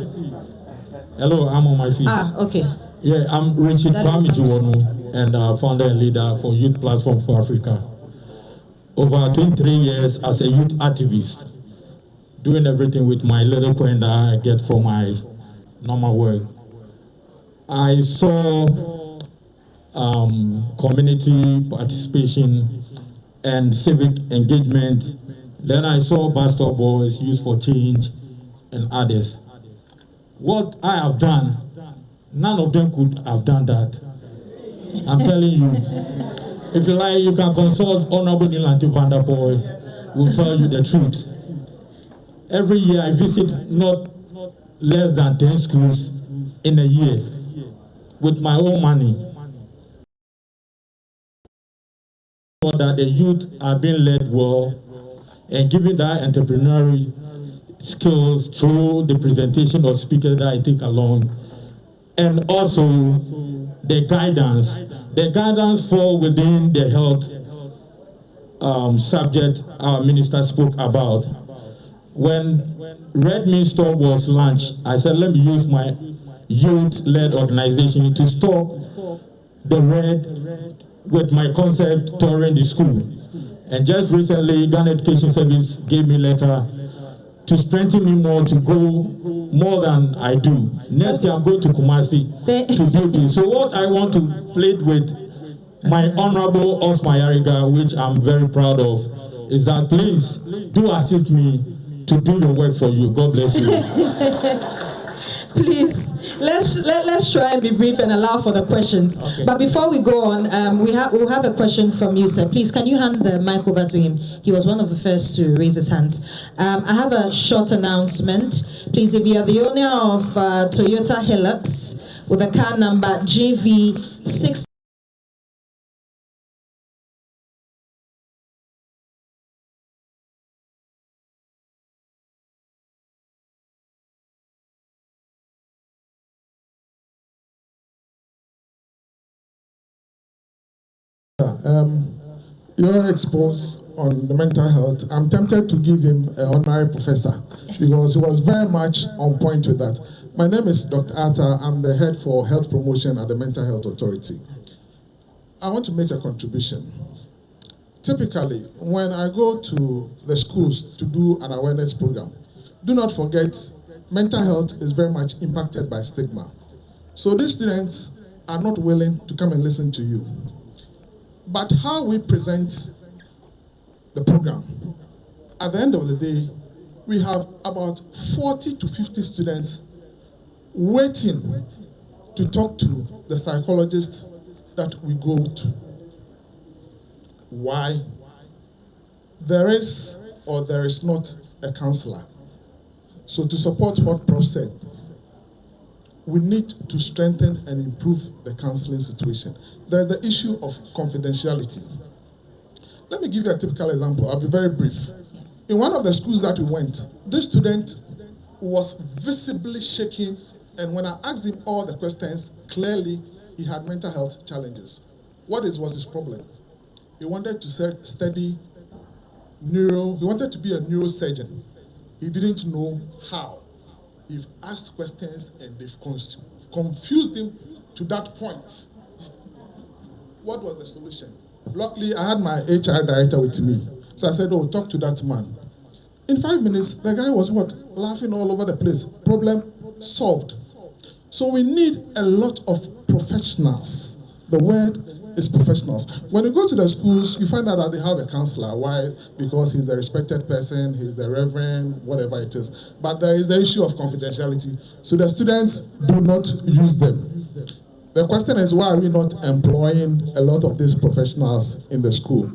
Hello, I'm on my feet. Ah, okay. Yeah, I'm Richard Kwame Juwonu, and founder and leader for Youth Platform for Africa. Over 23 years as a youth activist, doing everything with my little coin that I get from my normal work. I saw community participation and civic engagement. Then I saw Bastard Boys, Youth for Change, and others. What I have done, none of them could have done that. I'm telling you. If you like, you can consult Honorable Nilanti Vanderpoel, will tell you the truth. Every year I visit not less than 10 schools in a year with my own money. So that the youth are being led well and given that entrepreneurial skills through the presentation of speakers that I take along, and also the guidance. The guidance fall within the health subject our minister spoke about. When Red Meat Stop was launched, I said, let me use my youth-led organization to stop the red with my concept touring the school. And just recently, Ghana Education Service gave me a letter to strengthen me more to go more than I do. Next year I'm going to Kumasi to do this. So what I want to plead with my Honorable Osman Yariga, which I'm very proud of, is that please do assist me to do your work for you. God bless you. Please, let's try and be brief and allow for the questions. Okay. But before we go on, we'll have a question from you, sir. Please, can you hand the mic over to him? He was one of the first to raise his hands. I have a short announcement. Please, if you are the owner of Toyota Hilux with a car number GV6. Your expose on the mental health, I'm tempted to give him an honorary professor because he was very much on point with that. My name is Dr. Atta. I'm the head for health promotion at the Mental Health Authority. I want to make a contribution. Typically, when I go to the schools to do an awareness program, do not forget mental health is very much impacted by stigma. So these students are not willing to come and listen to you. But how we present the program, at the end of the day, we have about 40 to 50 students waiting to talk to the psychologist that we go to. Why? there is or there is not a counselor. So to support what Prof said, we need to strengthen and improve the counseling situation. There's the issue of confidentiality. Let me give you a typical example. I'll be very brief. In one of the schools that we went, this student was visibly shaking, and when I asked him all the questions, clearly he had mental health challenges. What was his problem? He wanted to study he wanted to be a neurosurgeon. He didn't know how. He've asked questions and they've confused him to that point. What was the solution? Luckily, I had my HR director with me. So I said, oh, talk to that man. In 5 minutes, the guy was laughing all over the place. Problem solved. So we need a lot of professionals. The word is professionals. When you go to the schools, you find out that they have a counselor. Why? Because he's a respected person, he's the reverend, whatever it is. But there is the issue of confidentiality. So the students do not use them. The question is, why are we not employing a lot of these professionals in the school?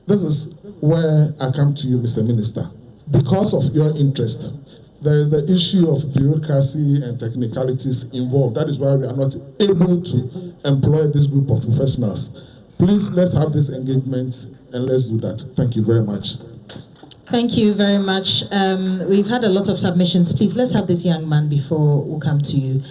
This is where I come to you, Mr. Minister. Because of your interest, there is the issue of bureaucracy and technicalities involved. That is why we are not able to employ this group of professionals. Please, let's have this engagement and let's do that. Thank you very much. Thank you very much. We've had a lot of submissions. Please, let's have this young man before we come to you.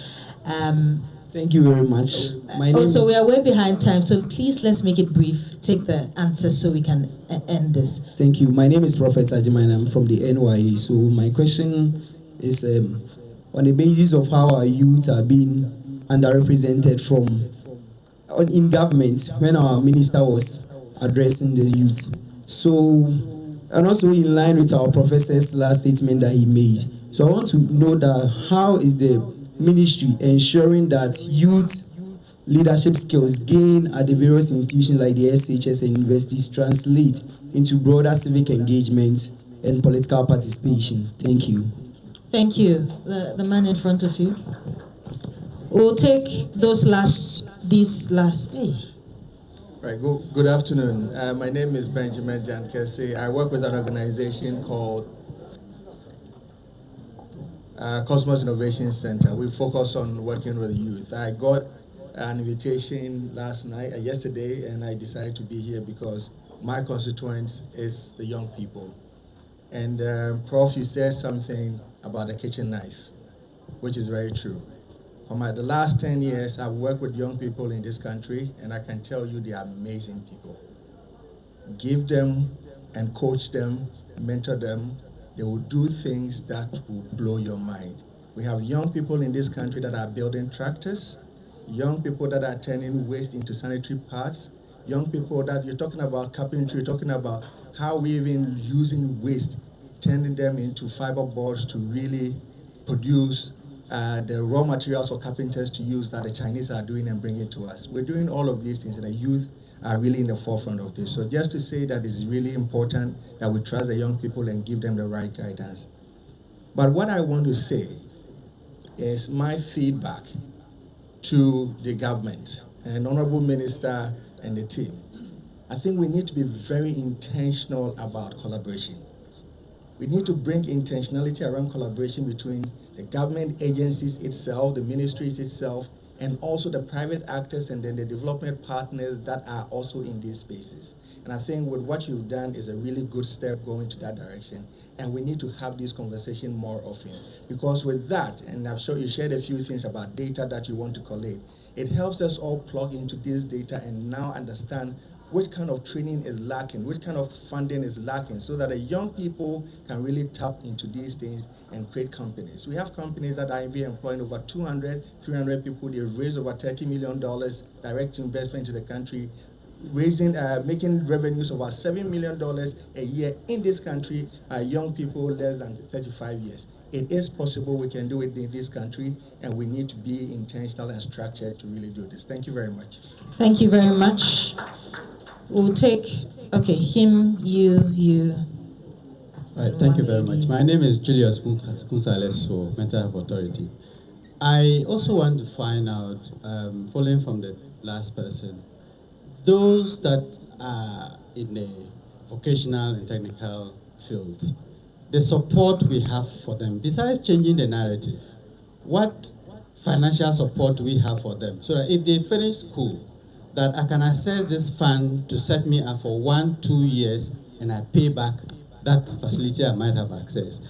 Thank you very much. Also, we are way behind time, so please let's make it brief. Take the answers so we can end this. Thank you. My name is Prophet Ajiman. I'm from the NYA. So my question is on the basis of how our youth are being underrepresented in government when our minister was addressing the youth. So, and also in line with our professor's last statement that he made. So I want to know that how is the ministry ensuring that youth leadership skills gained at the various institutions like the SHS and universities translate into broader civic engagement and political participation? Thank you. Thank you. The man in front of you. We'll take these last. Hey. Right, good afternoon. My name is Benjamin Jankese. I work with an organization called Cosmos Innovation Center. We focus on working with youth. I got an invitation yesterday, and I decided to be here because my constituent is the young people. And Prof, you said something about the kitchen knife, which is very true. For the last 10 years, I've worked with young people in this country, and I can tell you they are amazing people. Give them and coach them, mentor them. They will do things that will blow your mind. We have young people in this country that are building tractors, young people that are turning waste into sanitary pads, young people that you're talking about carpentry, you're talking about how we even using waste, turning them into fiber boards to really produce the raw materials for carpenters to use that the Chinese are doing and bringing to us. We're doing all of these things, and the youth are really in the forefront of this. So just to say that it's really important that we trust the young people and give them the right guidance. But what I want to say is my feedback to the government and Honorable Minister and the team. I think we need to be very intentional about collaboration. We need to bring intentionality around collaboration between the government agencies itself, the ministries itself, and also the private actors and then the development partners that are also in these spaces. And I think with what you've done is a really good step going to that direction. And we need to have this conversation more often. Because with that, and I'm sure you shared a few things about data that you want to collate, it helps us all plug into this data and now understand which kind of training is lacking, which kind of funding is lacking, so that the young people can really tap into these things and create companies. We have companies that are even employing over 200, 300 people. They raised over $30 million direct investment to the country, making revenues of about $7 million a year in this country, young people less than 35 years. It is possible. We can do it in this country, and we need to be intentional and structured to really do this. Thank you very much. Thank you very much. We'll take, him, you. All right, thank you very much. My name is Julius Kunsales for Mental Health Authority. I also want to find out, following from the last person, those that are in the vocational and technical fields, the support we have for them, besides changing the narrative, what financial support do we have for them? So that if they finish school, that I can access this fund to set me up for 1-2 years and I pay back that facility I might have access.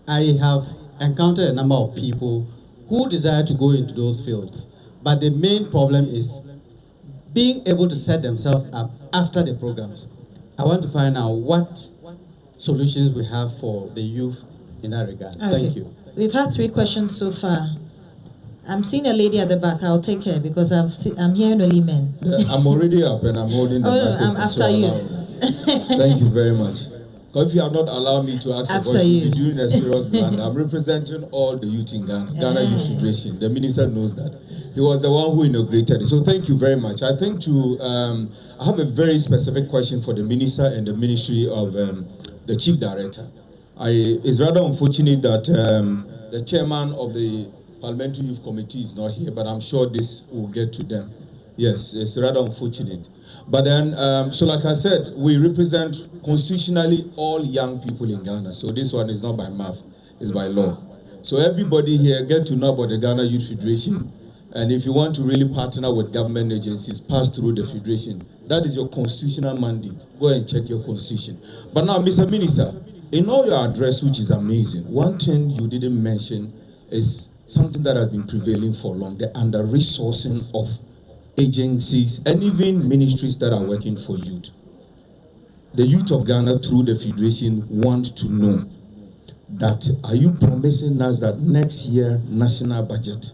I have encountered a number of people who desire to go into those fields, but the main problem is being able to set themselves up after the programs. I want to find out what solutions we have for the youth in that regard. Okay. Thank you. We've had 3 questions so far. I'm seeing a lady at the back. I'll take her because I'm hearing only men. Yeah, I'm already up and I'm holding the microphone. I'm after so you. Thank you very much. Because if you have not allowed me to ask a After question, you. you'll be doing a serious blunder. I'm representing all the youth in Ghana, Ghana Youth Federation. The minister knows that. He was the one who inaugurated it. So thank you very much. I think I have a very specific question for the minister and the ministry of the chief director. It's rather unfortunate that the chairman of the Parliamentary Youth Committee is not here, but I'm sure this will get to them. Yes, it's rather unfortunate. But then, so like I said, we represent constitutionally all young people in Ghana. So this one is not by mouth, it's by law. So everybody here get to know about the Ghana Youth Federation. And if you want to really partner with government agencies, pass through the Federation. That is your constitutional mandate. Go and check your constitution. But now, Mr. Minister, in all your address, which is amazing, one thing you didn't mention is something that has been prevailing for long, the under-resourcing of agencies and even ministries that are working for youth. The youth of Ghana through the Federation want to know that, are you promising us that next year national budget,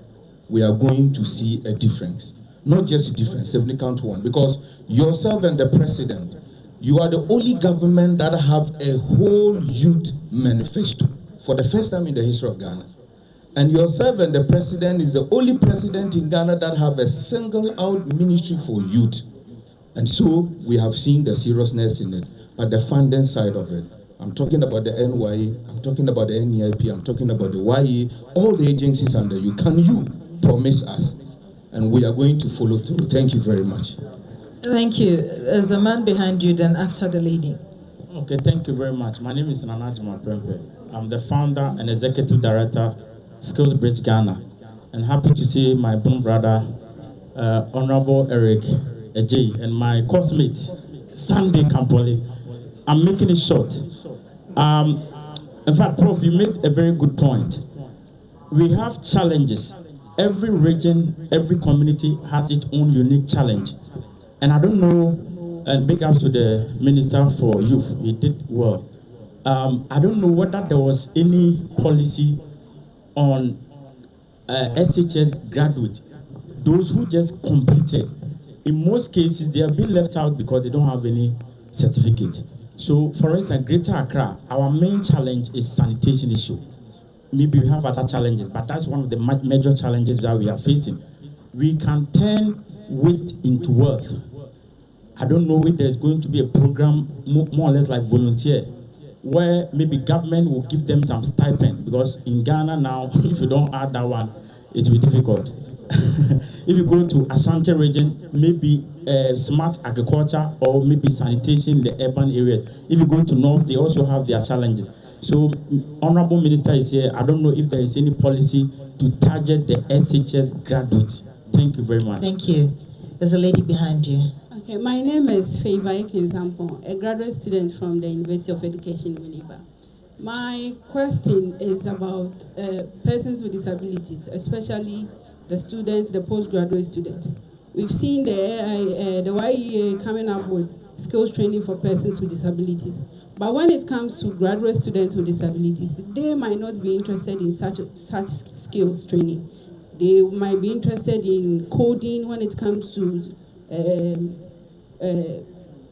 we are going to see a difference? Not just a difference, significant one, because yourself and the president, you are the only government that have a whole youth manifesto for the first time in the history of Ghana. And yourself and the president is the only president in Ghana that have a single-out ministry for youth. And so we have seen the seriousness in it. But the funding side of it, I'm talking about the NYE, I'm talking about the NEIP, I'm talking about the YE, all the agencies under you. Can you promise us? And we are going to follow through. Thank you very much. Thank you. There's a man behind you, then after the lady. Okay, thank you very much. My name is Nanajima Prempe. I'm the founder and executive director, Skills Bridge Ghana, and happy to see my boom brother, Honorable Eric Ejay, and my cosmate, Sunday Kampole. I'm making it short. In fact, Prof, you made a very good point. We have challenges. Every region, every community has its own unique challenge. And I don't know, and big ups to the Minister for Youth, he did well. I don't know whether there was any policy on SHS graduates, those who just completed. In most cases, they have been left out because they don't have any certificate. So, for instance, Greater Accra, our main challenge is sanitation issue. Maybe we have other challenges, but that's one of the major challenges that we are facing. We can turn waste into wealth. I don't know if there's going to be a program more or less like volunteer, where maybe government will give them some stipend, because in Ghana now, if you don't add that one, it will be difficult. If you go to Ashanti region, maybe smart agriculture or maybe sanitation in the urban area. If you go to North, they also have their challenges. So, Honorable Minister is here. I don't know if there is any policy to target the SHS graduates. Thank you very much. Thank you. There's a lady behind you. Okay, my name is Favor Ekinsampo, a graduate student from the University of Education, Winneba. My question is about persons with disabilities, especially the students, the postgraduate students. We've seen the YEA coming up with skills training for persons with disabilities. But when it comes to graduate students with disabilities, they might not be interested in such skills training. They might be interested in coding when it comes to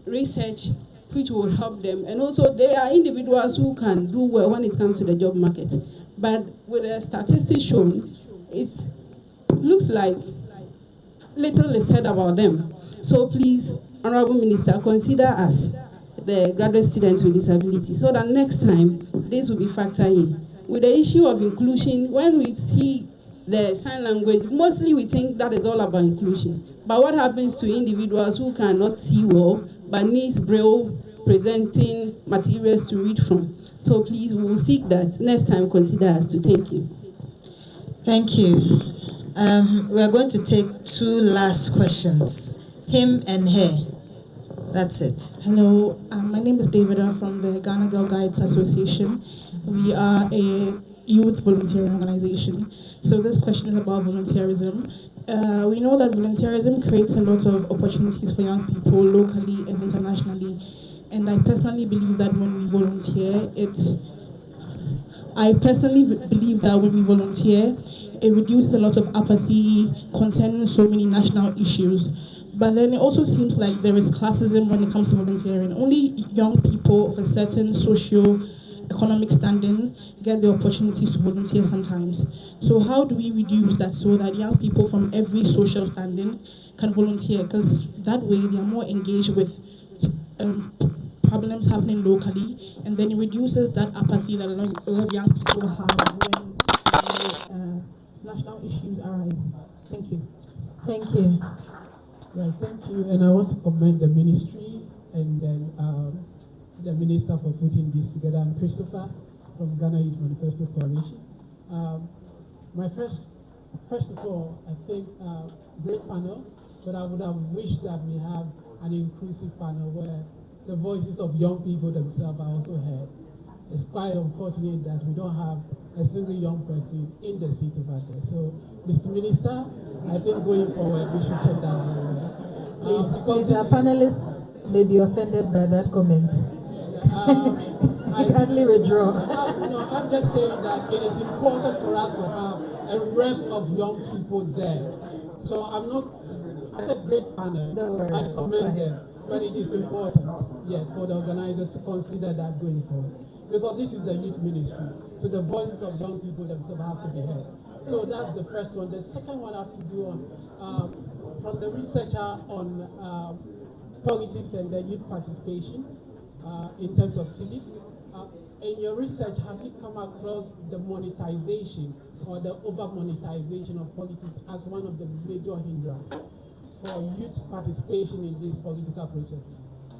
research, which will help them. And also, they are individuals who can do well when it comes to the job market. But with the statistics shown, it looks like little is said about them. So please, Honorable Minister, consider us, the graduate students with disabilities, so that next time this will be factored in. With the issue of inclusion, when we see the sign language, mostly we think that is all about inclusion. But what happens to individuals who cannot see well but needs braille presenting materials to read from. So please, we will seek that. Next time, consider us to. Thank you. Thank you. We are going to take 2 last questions. Him and her. That's it. Hello, my name is David. I'm from the Ghana Girl Guides Association. We are a youth volunteering organization. So this question is about volunteerism. We know that volunteerism creates a lot of opportunities for young people locally and internationally. And I personally believe that when we volunteer, it reduces a lot of apathy concerning so many national issues. But then it also seems like there is classism when it comes to volunteering. Only young people of a certain socio-economic standing get the opportunities to volunteer sometimes. So how do we reduce that so that young people from every social standing can volunteer? Because that way they are more engaged with problems happening locally, and then it reduces that apathy that a lot of young people have when national issues arise. Thank you. Thank you. Right, thank you. And I want to commend the ministry and then the minister for putting this together, and Christopher from Ghana Youth Manifesto Coalition. First of all, I think great panel, but I would have wished that we have an inclusive panel where the voices of young people themselves are also heard. It's quite unfortunate that we don't have a single young person in the seat of address. So, Mr. Minister, I think going forward we should check that out. Please, our panelists may be offended by that comment. I kindly withdraw. I'm just saying that it is important for us to have a rep of young people there. So I said great panel. I commend them. But it is important, for the organizer to consider that going forward. Because this is the youth ministry. So the voices of young people themselves have to be heard. So that's the first one. The second one I have to do from the researcher on politics and the youth participation in terms of civic. In your research, have you come across the monetization or the over-monetization of politics as one of the major hindrances for youth participation in these political processes?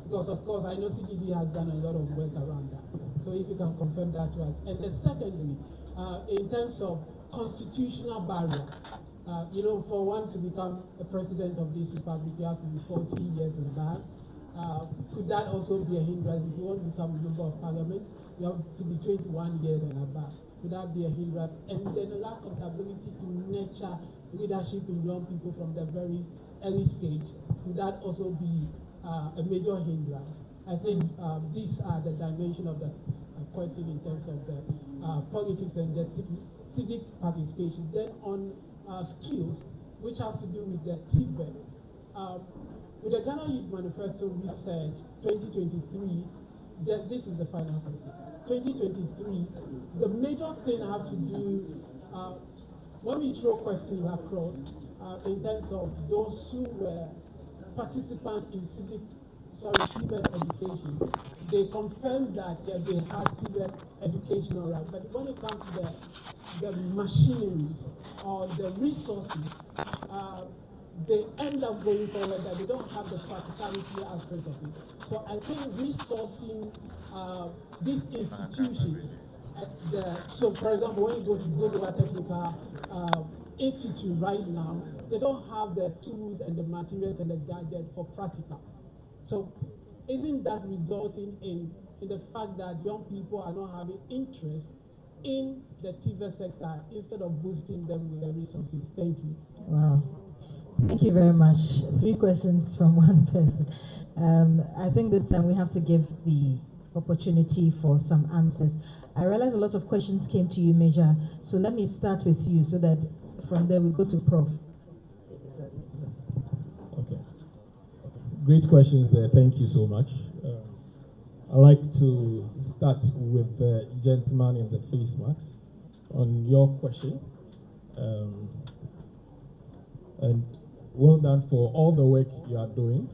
Because of course, I know CGD has done a lot of work around that. So if you can confirm that to us. And then secondly, in terms of constitutional barrier, for one to become a president of this republic, you have to be 40 years and back. Could that also be a hindrance? If you want to become a member of parliament, you have to be 21 years and above. Could that be a hindrance? And then a lack of ability to nurture leadership in young people from the very early stage, could that also be a major hindrance? I think these are the dimension of the question in terms of the politics and the civic participation. Then on skills, which has to do with the TVET. With the Ghana Youth Manifesto Research 2023, this is the final question. 2023, the major thing I have to do, when we throw questions across, in terms of those who were participants in TVET education, they confirmed that they had TVET education, all right. But when it comes to the machineries or the resources, they end up going forward that they don't have the practicality aspect of it. So I think resourcing these institutions, so for example, when you go to Global Technical Institute right now, they don't have the tools and the materials and the gadgets for practicals. So isn't that resulting in the fact that young people are not having interest in the TVET sector instead of boosting them with the resources? Thank you. Wow. Thank you very much. 3 questions from one person. I think this time we have to give the opportunity for some answers. I realize a lot of questions came to you, Major. So let me start with you so that from there we go to Prof. Okay. Great questions there. Thank you so much. I'd like to start with the gentleman in the face mask on your question. And well done for all the work you are doing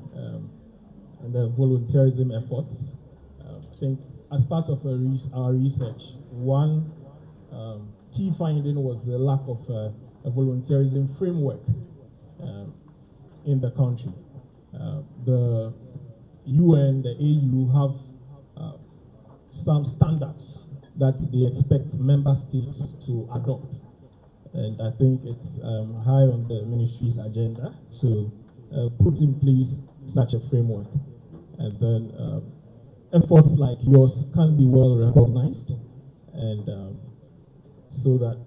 and the volunteerism efforts. I think as part of our research, one key finding was the lack of a volunteerism framework in the country. The UN, the AU have some standards that they expect member states to adopt. And I think it's high on the ministry's agenda to put in place such a framework. And then efforts like yours can be well recognized, and so that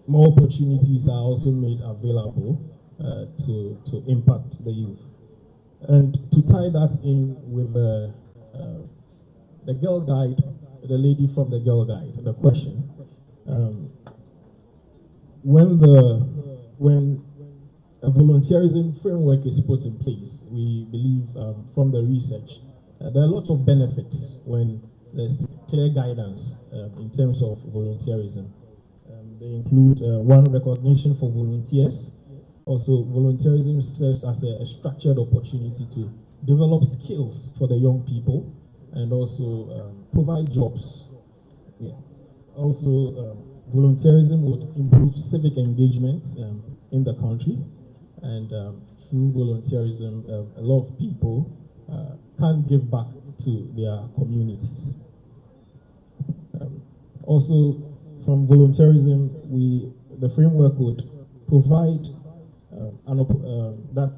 more opportunities are also made available to impact the youth. And to tie that in with the Girl Guide, the lady from the Girl Guide, the question, when a volunteerism framework is put in place, we believe from the research there are a lot of benefits when there's clear guidance in terms of volunteerism. They include one, recognition for volunteers. Also, volunteerism serves as a structured opportunity to develop skills for the young people and also provide jobs. Yeah. Also, volunteerism would improve civic engagement in the country, and through volunteerism, a lot of people can give back to their communities. Also, from volunteerism, the framework would provide that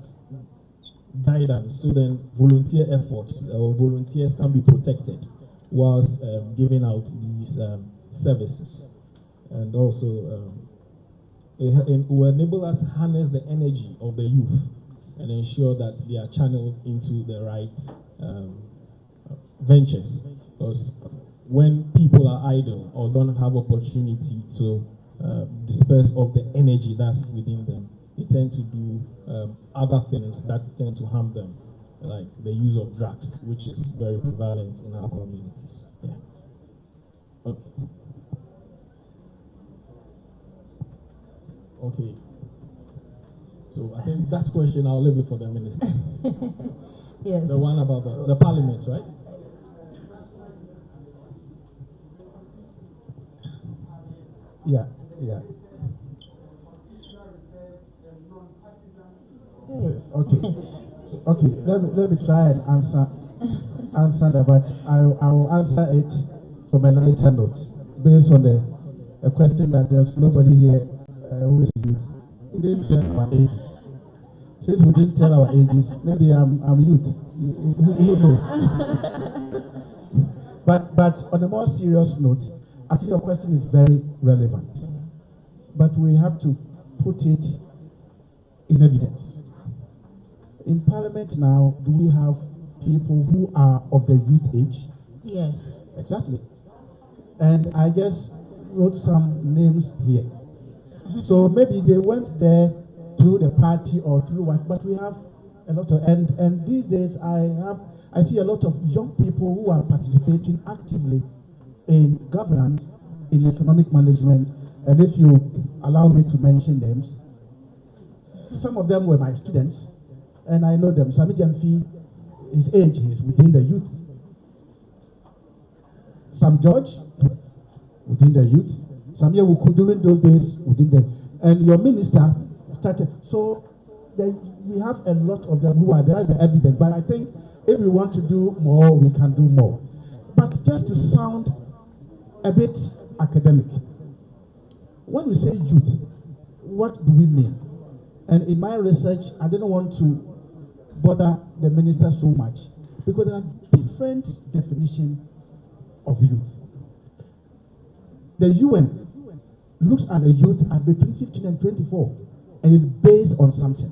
guidance, so then volunteer efforts or volunteers can be protected whilst giving out these services. And also, it will enable us to harness the energy of the youth and ensure that they are channeled into the right ventures. Because when people are idle or don't have opportunity to disperse of the energy that's within them, they tend to do other things that tend to harm them, like the use of drugs, which is very prevalent in our communities. Yeah. Okay. So I think that question I'll leave it for the minister. Yes. The one about the parliament, right? Yeah, yeah. Okay. Let me try and answer that, but I will answer it from a later note, based on a question that there's nobody here who is youth. We didn't tell our ages. Since we didn't tell our ages, maybe I'm youth. Who knows? But on a more serious note, I think your question is very relevant. But we have to put it in evidence. In Parliament now, do we have people who are of the youth age? Yes. Exactly. And I just wrote some names here. So maybe they went there through the party or through what, but we have a lot of, and these days I see a lot of young people who are participating actively in governance, in economic management, and if you allow me to mention names, some of them were my students, and I know them. Sami Jamfi, his age is within the youth. Sam George, within the youth. Samia Wuku during those days within the, and your minister started. So we have a lot of them who are there, the evidence. But I think if we want to do more, we can do more. But just to sound a bit academic, when we say youth, what do we mean? And in my research, I didn't want to bother the minister so much because there are different definitions of youth. The UN looks at the youth at between 15 and 24, and it's based on something.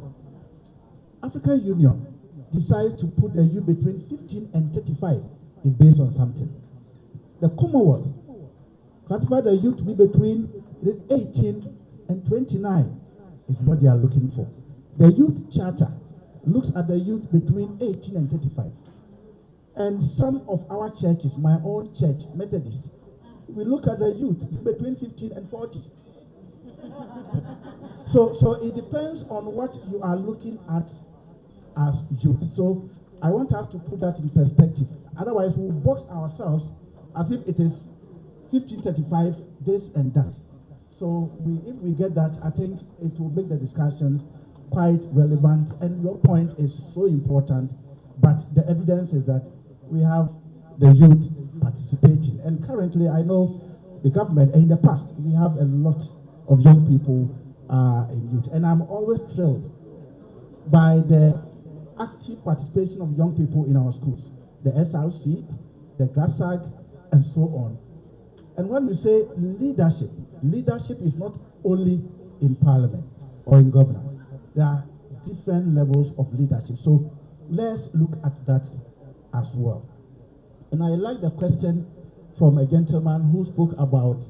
African Union decides to put the youth between 15 and 35, is based on something. The Commonwealth classified the youth to be between 18 and 29, is what they are looking for. The Youth Charter looks at the youth between 18 and 35. And some of our churches, my own church, Methodist, we look at the youth between 15 and 40. So it depends on what you are looking at as youth. So I want us to put that in perspective. Otherwise, we'll box ourselves as if it is 1535, this and that. So if we get that, I think it will make the discussions quite relevant. And your point is so important But the evidence is that we have the youth participating. And currently, I know the government, in the past, we have a lot of young people in youth. And I'm always thrilled by the active participation of young people in our schools, the SRC, the GASAG, and so on. And when we say leadership, leadership is not only in parliament or in governance. There are different levels of leadership. So let's look at that as well. And I like the question from a gentleman who spoke about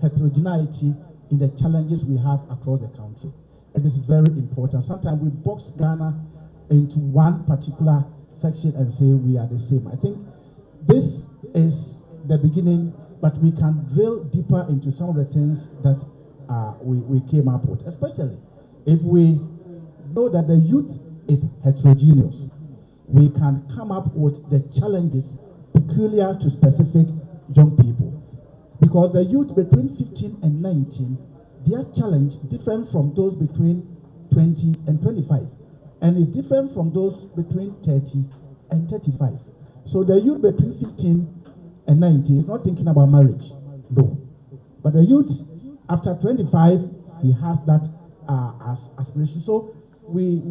heterogeneity in the challenges we have across the country. And this is very important. Sometimes we box Ghana into one particular section and say we are the same. I think this is the beginning, but we can drill deeper into some of the things that we came up with, especially if we know that the youth is heterogeneous. We can come up with the challenges peculiar to specific young people. Because the youth between 15 and 19, their challenge different from those between 20 and 25. And it's different from those between 30 and 35. So the youth between 15 and 90 is not thinking about marriage, no. But the youth after 25, he has that as aspiration. So we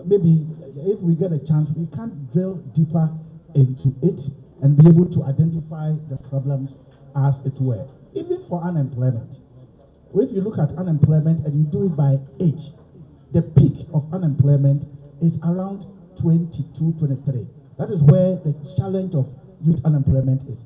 maybe if we get a chance, we can drill deeper into it and be able to identify the problems as it were. Even for unemployment, if you look at unemployment and you do it by age, the peak of unemployment is around 22, 23. That is where the challenge of youth unemployment is.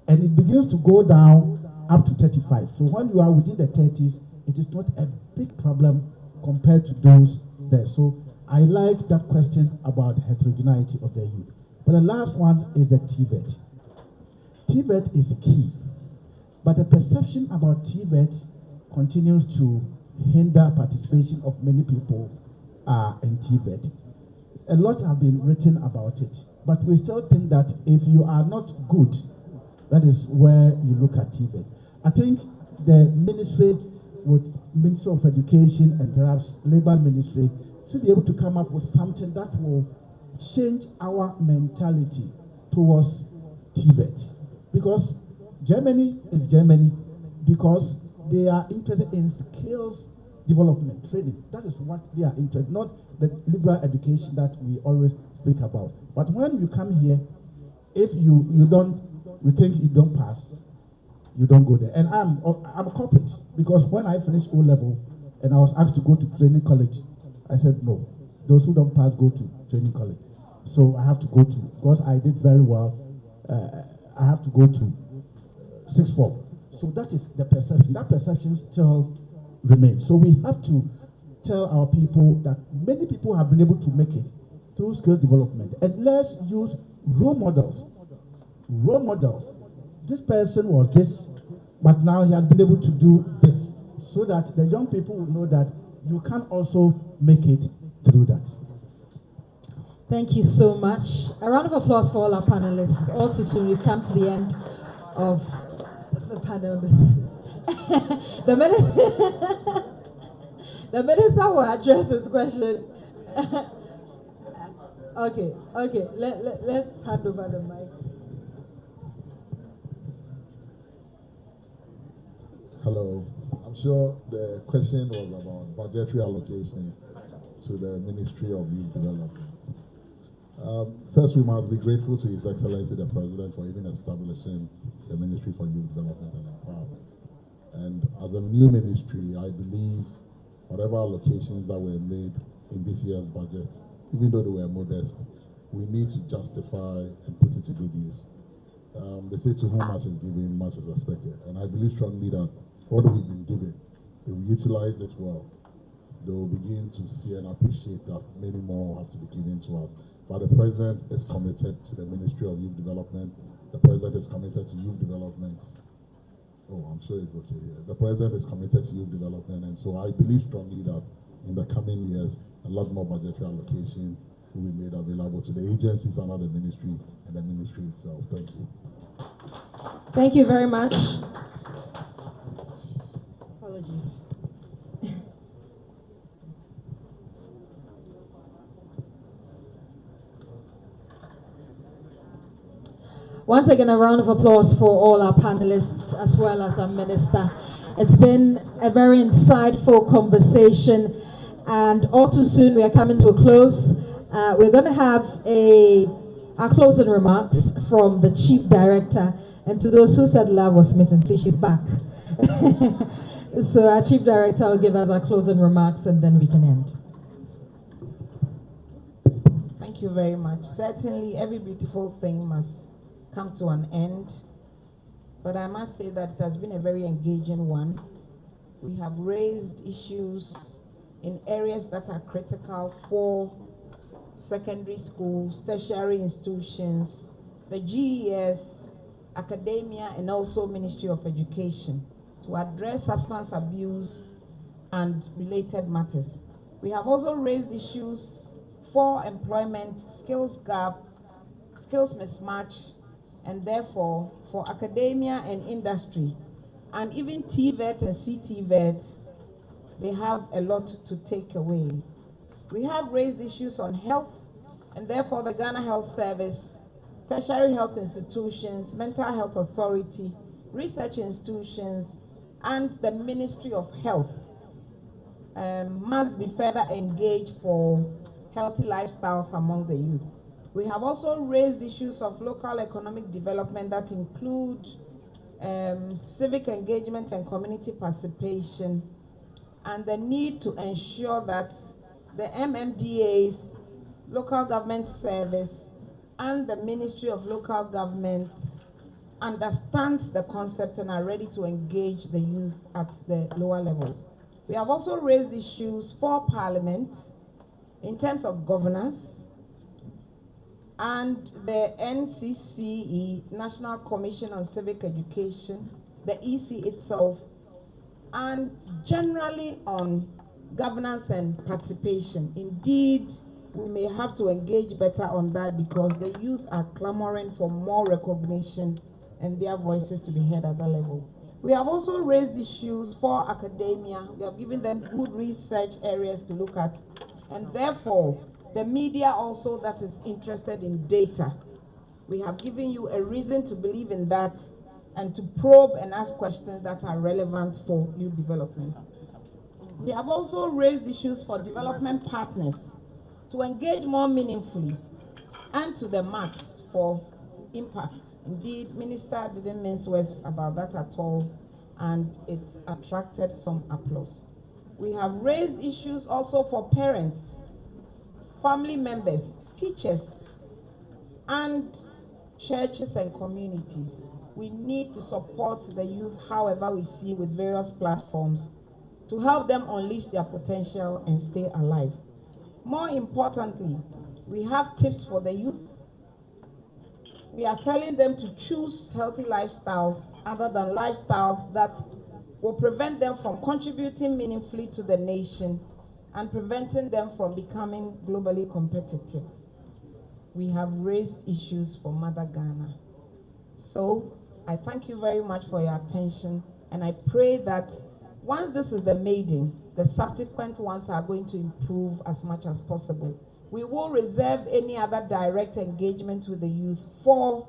And it begins to go down up to 35. So when you are within the 30s, it is not a big problem compared to those there. So I like that question about heterogeneity of the youth. But the last one is the TVET. TVET is key. But the perception about TVET continues to hinder participation of many people in TVET. A lot have been written about it, but we still think that if you are not good, that is where you look at TVET. I think the ministry, with Ministry of Education and perhaps Labor Ministry, should be able to come up with something that will change our mentality towards TVET. Because Germany is Germany because they are interested in skills development, training. That is what they are interested in, not the liberal education that we always speak about. But when you come here, if you think you don't pass, you don't go there. And I'm a corporate because when I finished O level and I was asked to go to training college, I said no. Those who don't pass go to training college. So I have to go to, because I did very well, I have to go to sixth form. So that is the perception. That perception still remains. So we have to tell our people that many people have been able to make it through skill development. And let's use role models. Role models. This person was this, but now he has been able to do this. So that the young people will know that you can also make it through that. Thank you so much. A round of applause for all our panelists. All too soon, we've come to the end of the panel. The minister will address this question. Okay. Let's hand over the mic. Hello. I'm sure the question was about budgetary allocation to the Ministry of Youth Development. First, we must be grateful to His Excellency the President for even establishing the Ministry for Youth Development and Empowerment. And as a new ministry, I believe whatever allocations that were made in this year's budget, even though they were modest, we need to justify and put it to good use. They say to whom much is given, much is expected. And I believe strongly that what we've been given, if we utilize it well, they will begin to see and appreciate that many more have to be given to us. But the President is committed to the Ministry of Youth Development. The President is committed to youth development. Oh, I'm sure it's okay here. The President is committed to youth development, and so I believe strongly that in the coming years, a lot more budgetary allocation will be made available to the agencies under the ministry and the ministry itself. Thank you. Thank you very much. Apologies. Once again, a round of applause for all our panelists as well as our minister. It's been a very insightful conversation, and all too soon we are coming to a close. We're going to have our closing remarks from the Chief Director, and to those who said love was missing, please, she's back. So our Chief Director will give us our closing remarks and then we can end. Thank you very much. Certainly, every beautiful thing must come to an end. But I must say that it has been a very engaging one. We have raised issues in areas that are critical for secondary schools, tertiary institutions, the GES, academia, and also Ministry of Education to address substance abuse and related matters. We have also raised issues for employment, skills gap, skills mismatch, and therefore for academia and industry, and even TVET and CTVET, they have a lot to take away. We have raised issues on health, and therefore the Ghana Health Service, tertiary health institutions, mental health authority, research institutions, and the Ministry of Health must be further engaged for healthy lifestyles among the youth. We have also raised issues of local economic development that include civic engagement and community participation, and the need to ensure that the MMDAs, local government service, and the Ministry of Local Government understands the concept and are ready to engage the youth at the lower levels. We have also raised issues for Parliament in terms of governance and the NCCE, National Commission on Civic Education, the EC itself, and generally on governance and participation. Indeed, we may have to engage better on that because the youth are clamoring for more recognition and their voices to be heard at that level. We have also raised issues for academia. We have given them good research areas to look at, and therefore the media also that is interested in data. We have given you a reason to believe in that and to probe and ask questions that are relevant for youth development. We have also raised issues for development partners to engage more meaningfully and to the max for impact. Indeed, Minister didn't mince words about that at all, and it attracted some applause. We have raised issues also for parents, family members, teachers, and churches and communities. We need to support the youth however we see with various platforms to help them unleash their potential and stay alive. More importantly, we have tips for the youth. We are telling them to choose healthy lifestyles other than lifestyles that will prevent them from contributing meaningfully to the nation and preventing them from becoming globally competitive. We have raised issues for Mother Ghana. So I thank you very much for your attention, and I pray that once this is the maiden, the subsequent ones are going to improve as much as possible. We will reserve any other direct engagement with the youth for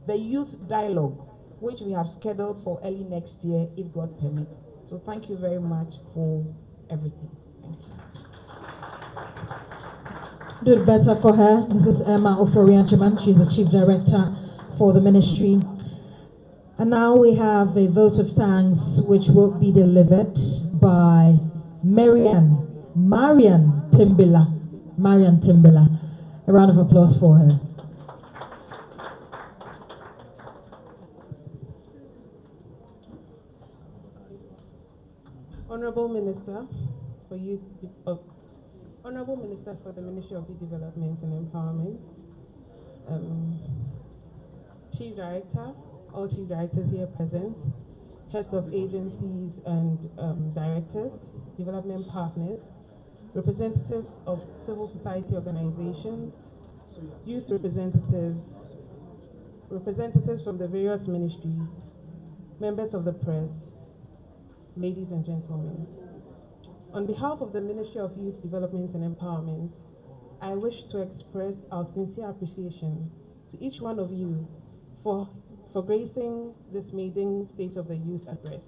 the youth dialogue, which we have scheduled for early next year, if God permits. So thank you very much for everything. Thank you. Do it better for her, Mrs. Emma Oforianchiman. She's the Chief Director for the ministry. And now we have a vote of thanks which will be delivered by Marian Timbila. Marian Timbila. A round of applause for her. Honorable Minister for Youth, Honorable Minister for the Ministry of Youth Development and Empowerment, Chief Director, all Chief Directors here present, heads of agencies and directors, development partners, representatives of civil society organizations, youth representatives, representatives from the various ministries, members of the press, ladies and gentlemen. On behalf of the Ministry of Youth Development and Empowerment, I wish to express our sincere appreciation to each one of you for gracing this maiden State of the Youth address.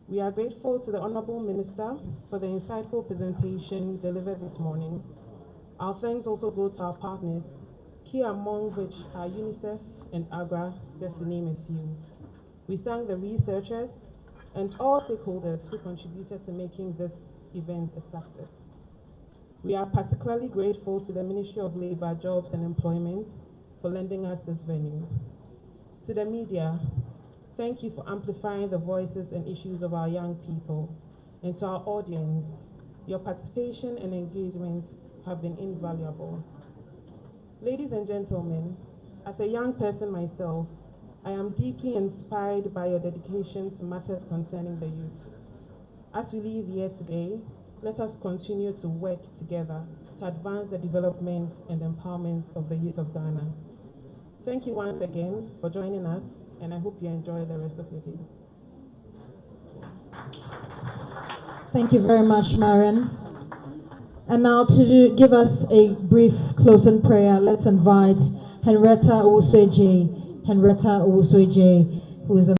We are grateful to the Honorable Minister for the insightful presentation delivered this morning. Our thanks also go to our partners, key among which are UNICEF and AGRA, just to name a few. We thank the researchers and all stakeholders who contributed to making this event a success. We are particularly grateful to the Ministry of Labor, Jobs and Employment for lending us this venue. To the media, thank you for amplifying the voices and issues of our young people. And to our audience, your participation and engagement have been invaluable. Ladies and gentlemen, as a young person myself, I am deeply inspired by your dedication to matters concerning the youth. As we leave here today, let us continue to work together to advance the development and empowerment of the youth of Ghana. Thank you once again for joining us, and I hope you enjoy the rest of your day. Thank you very much, Marion. And now to give us a brief closing prayer, let's invite Henrietta Owusu-Ejei, who is a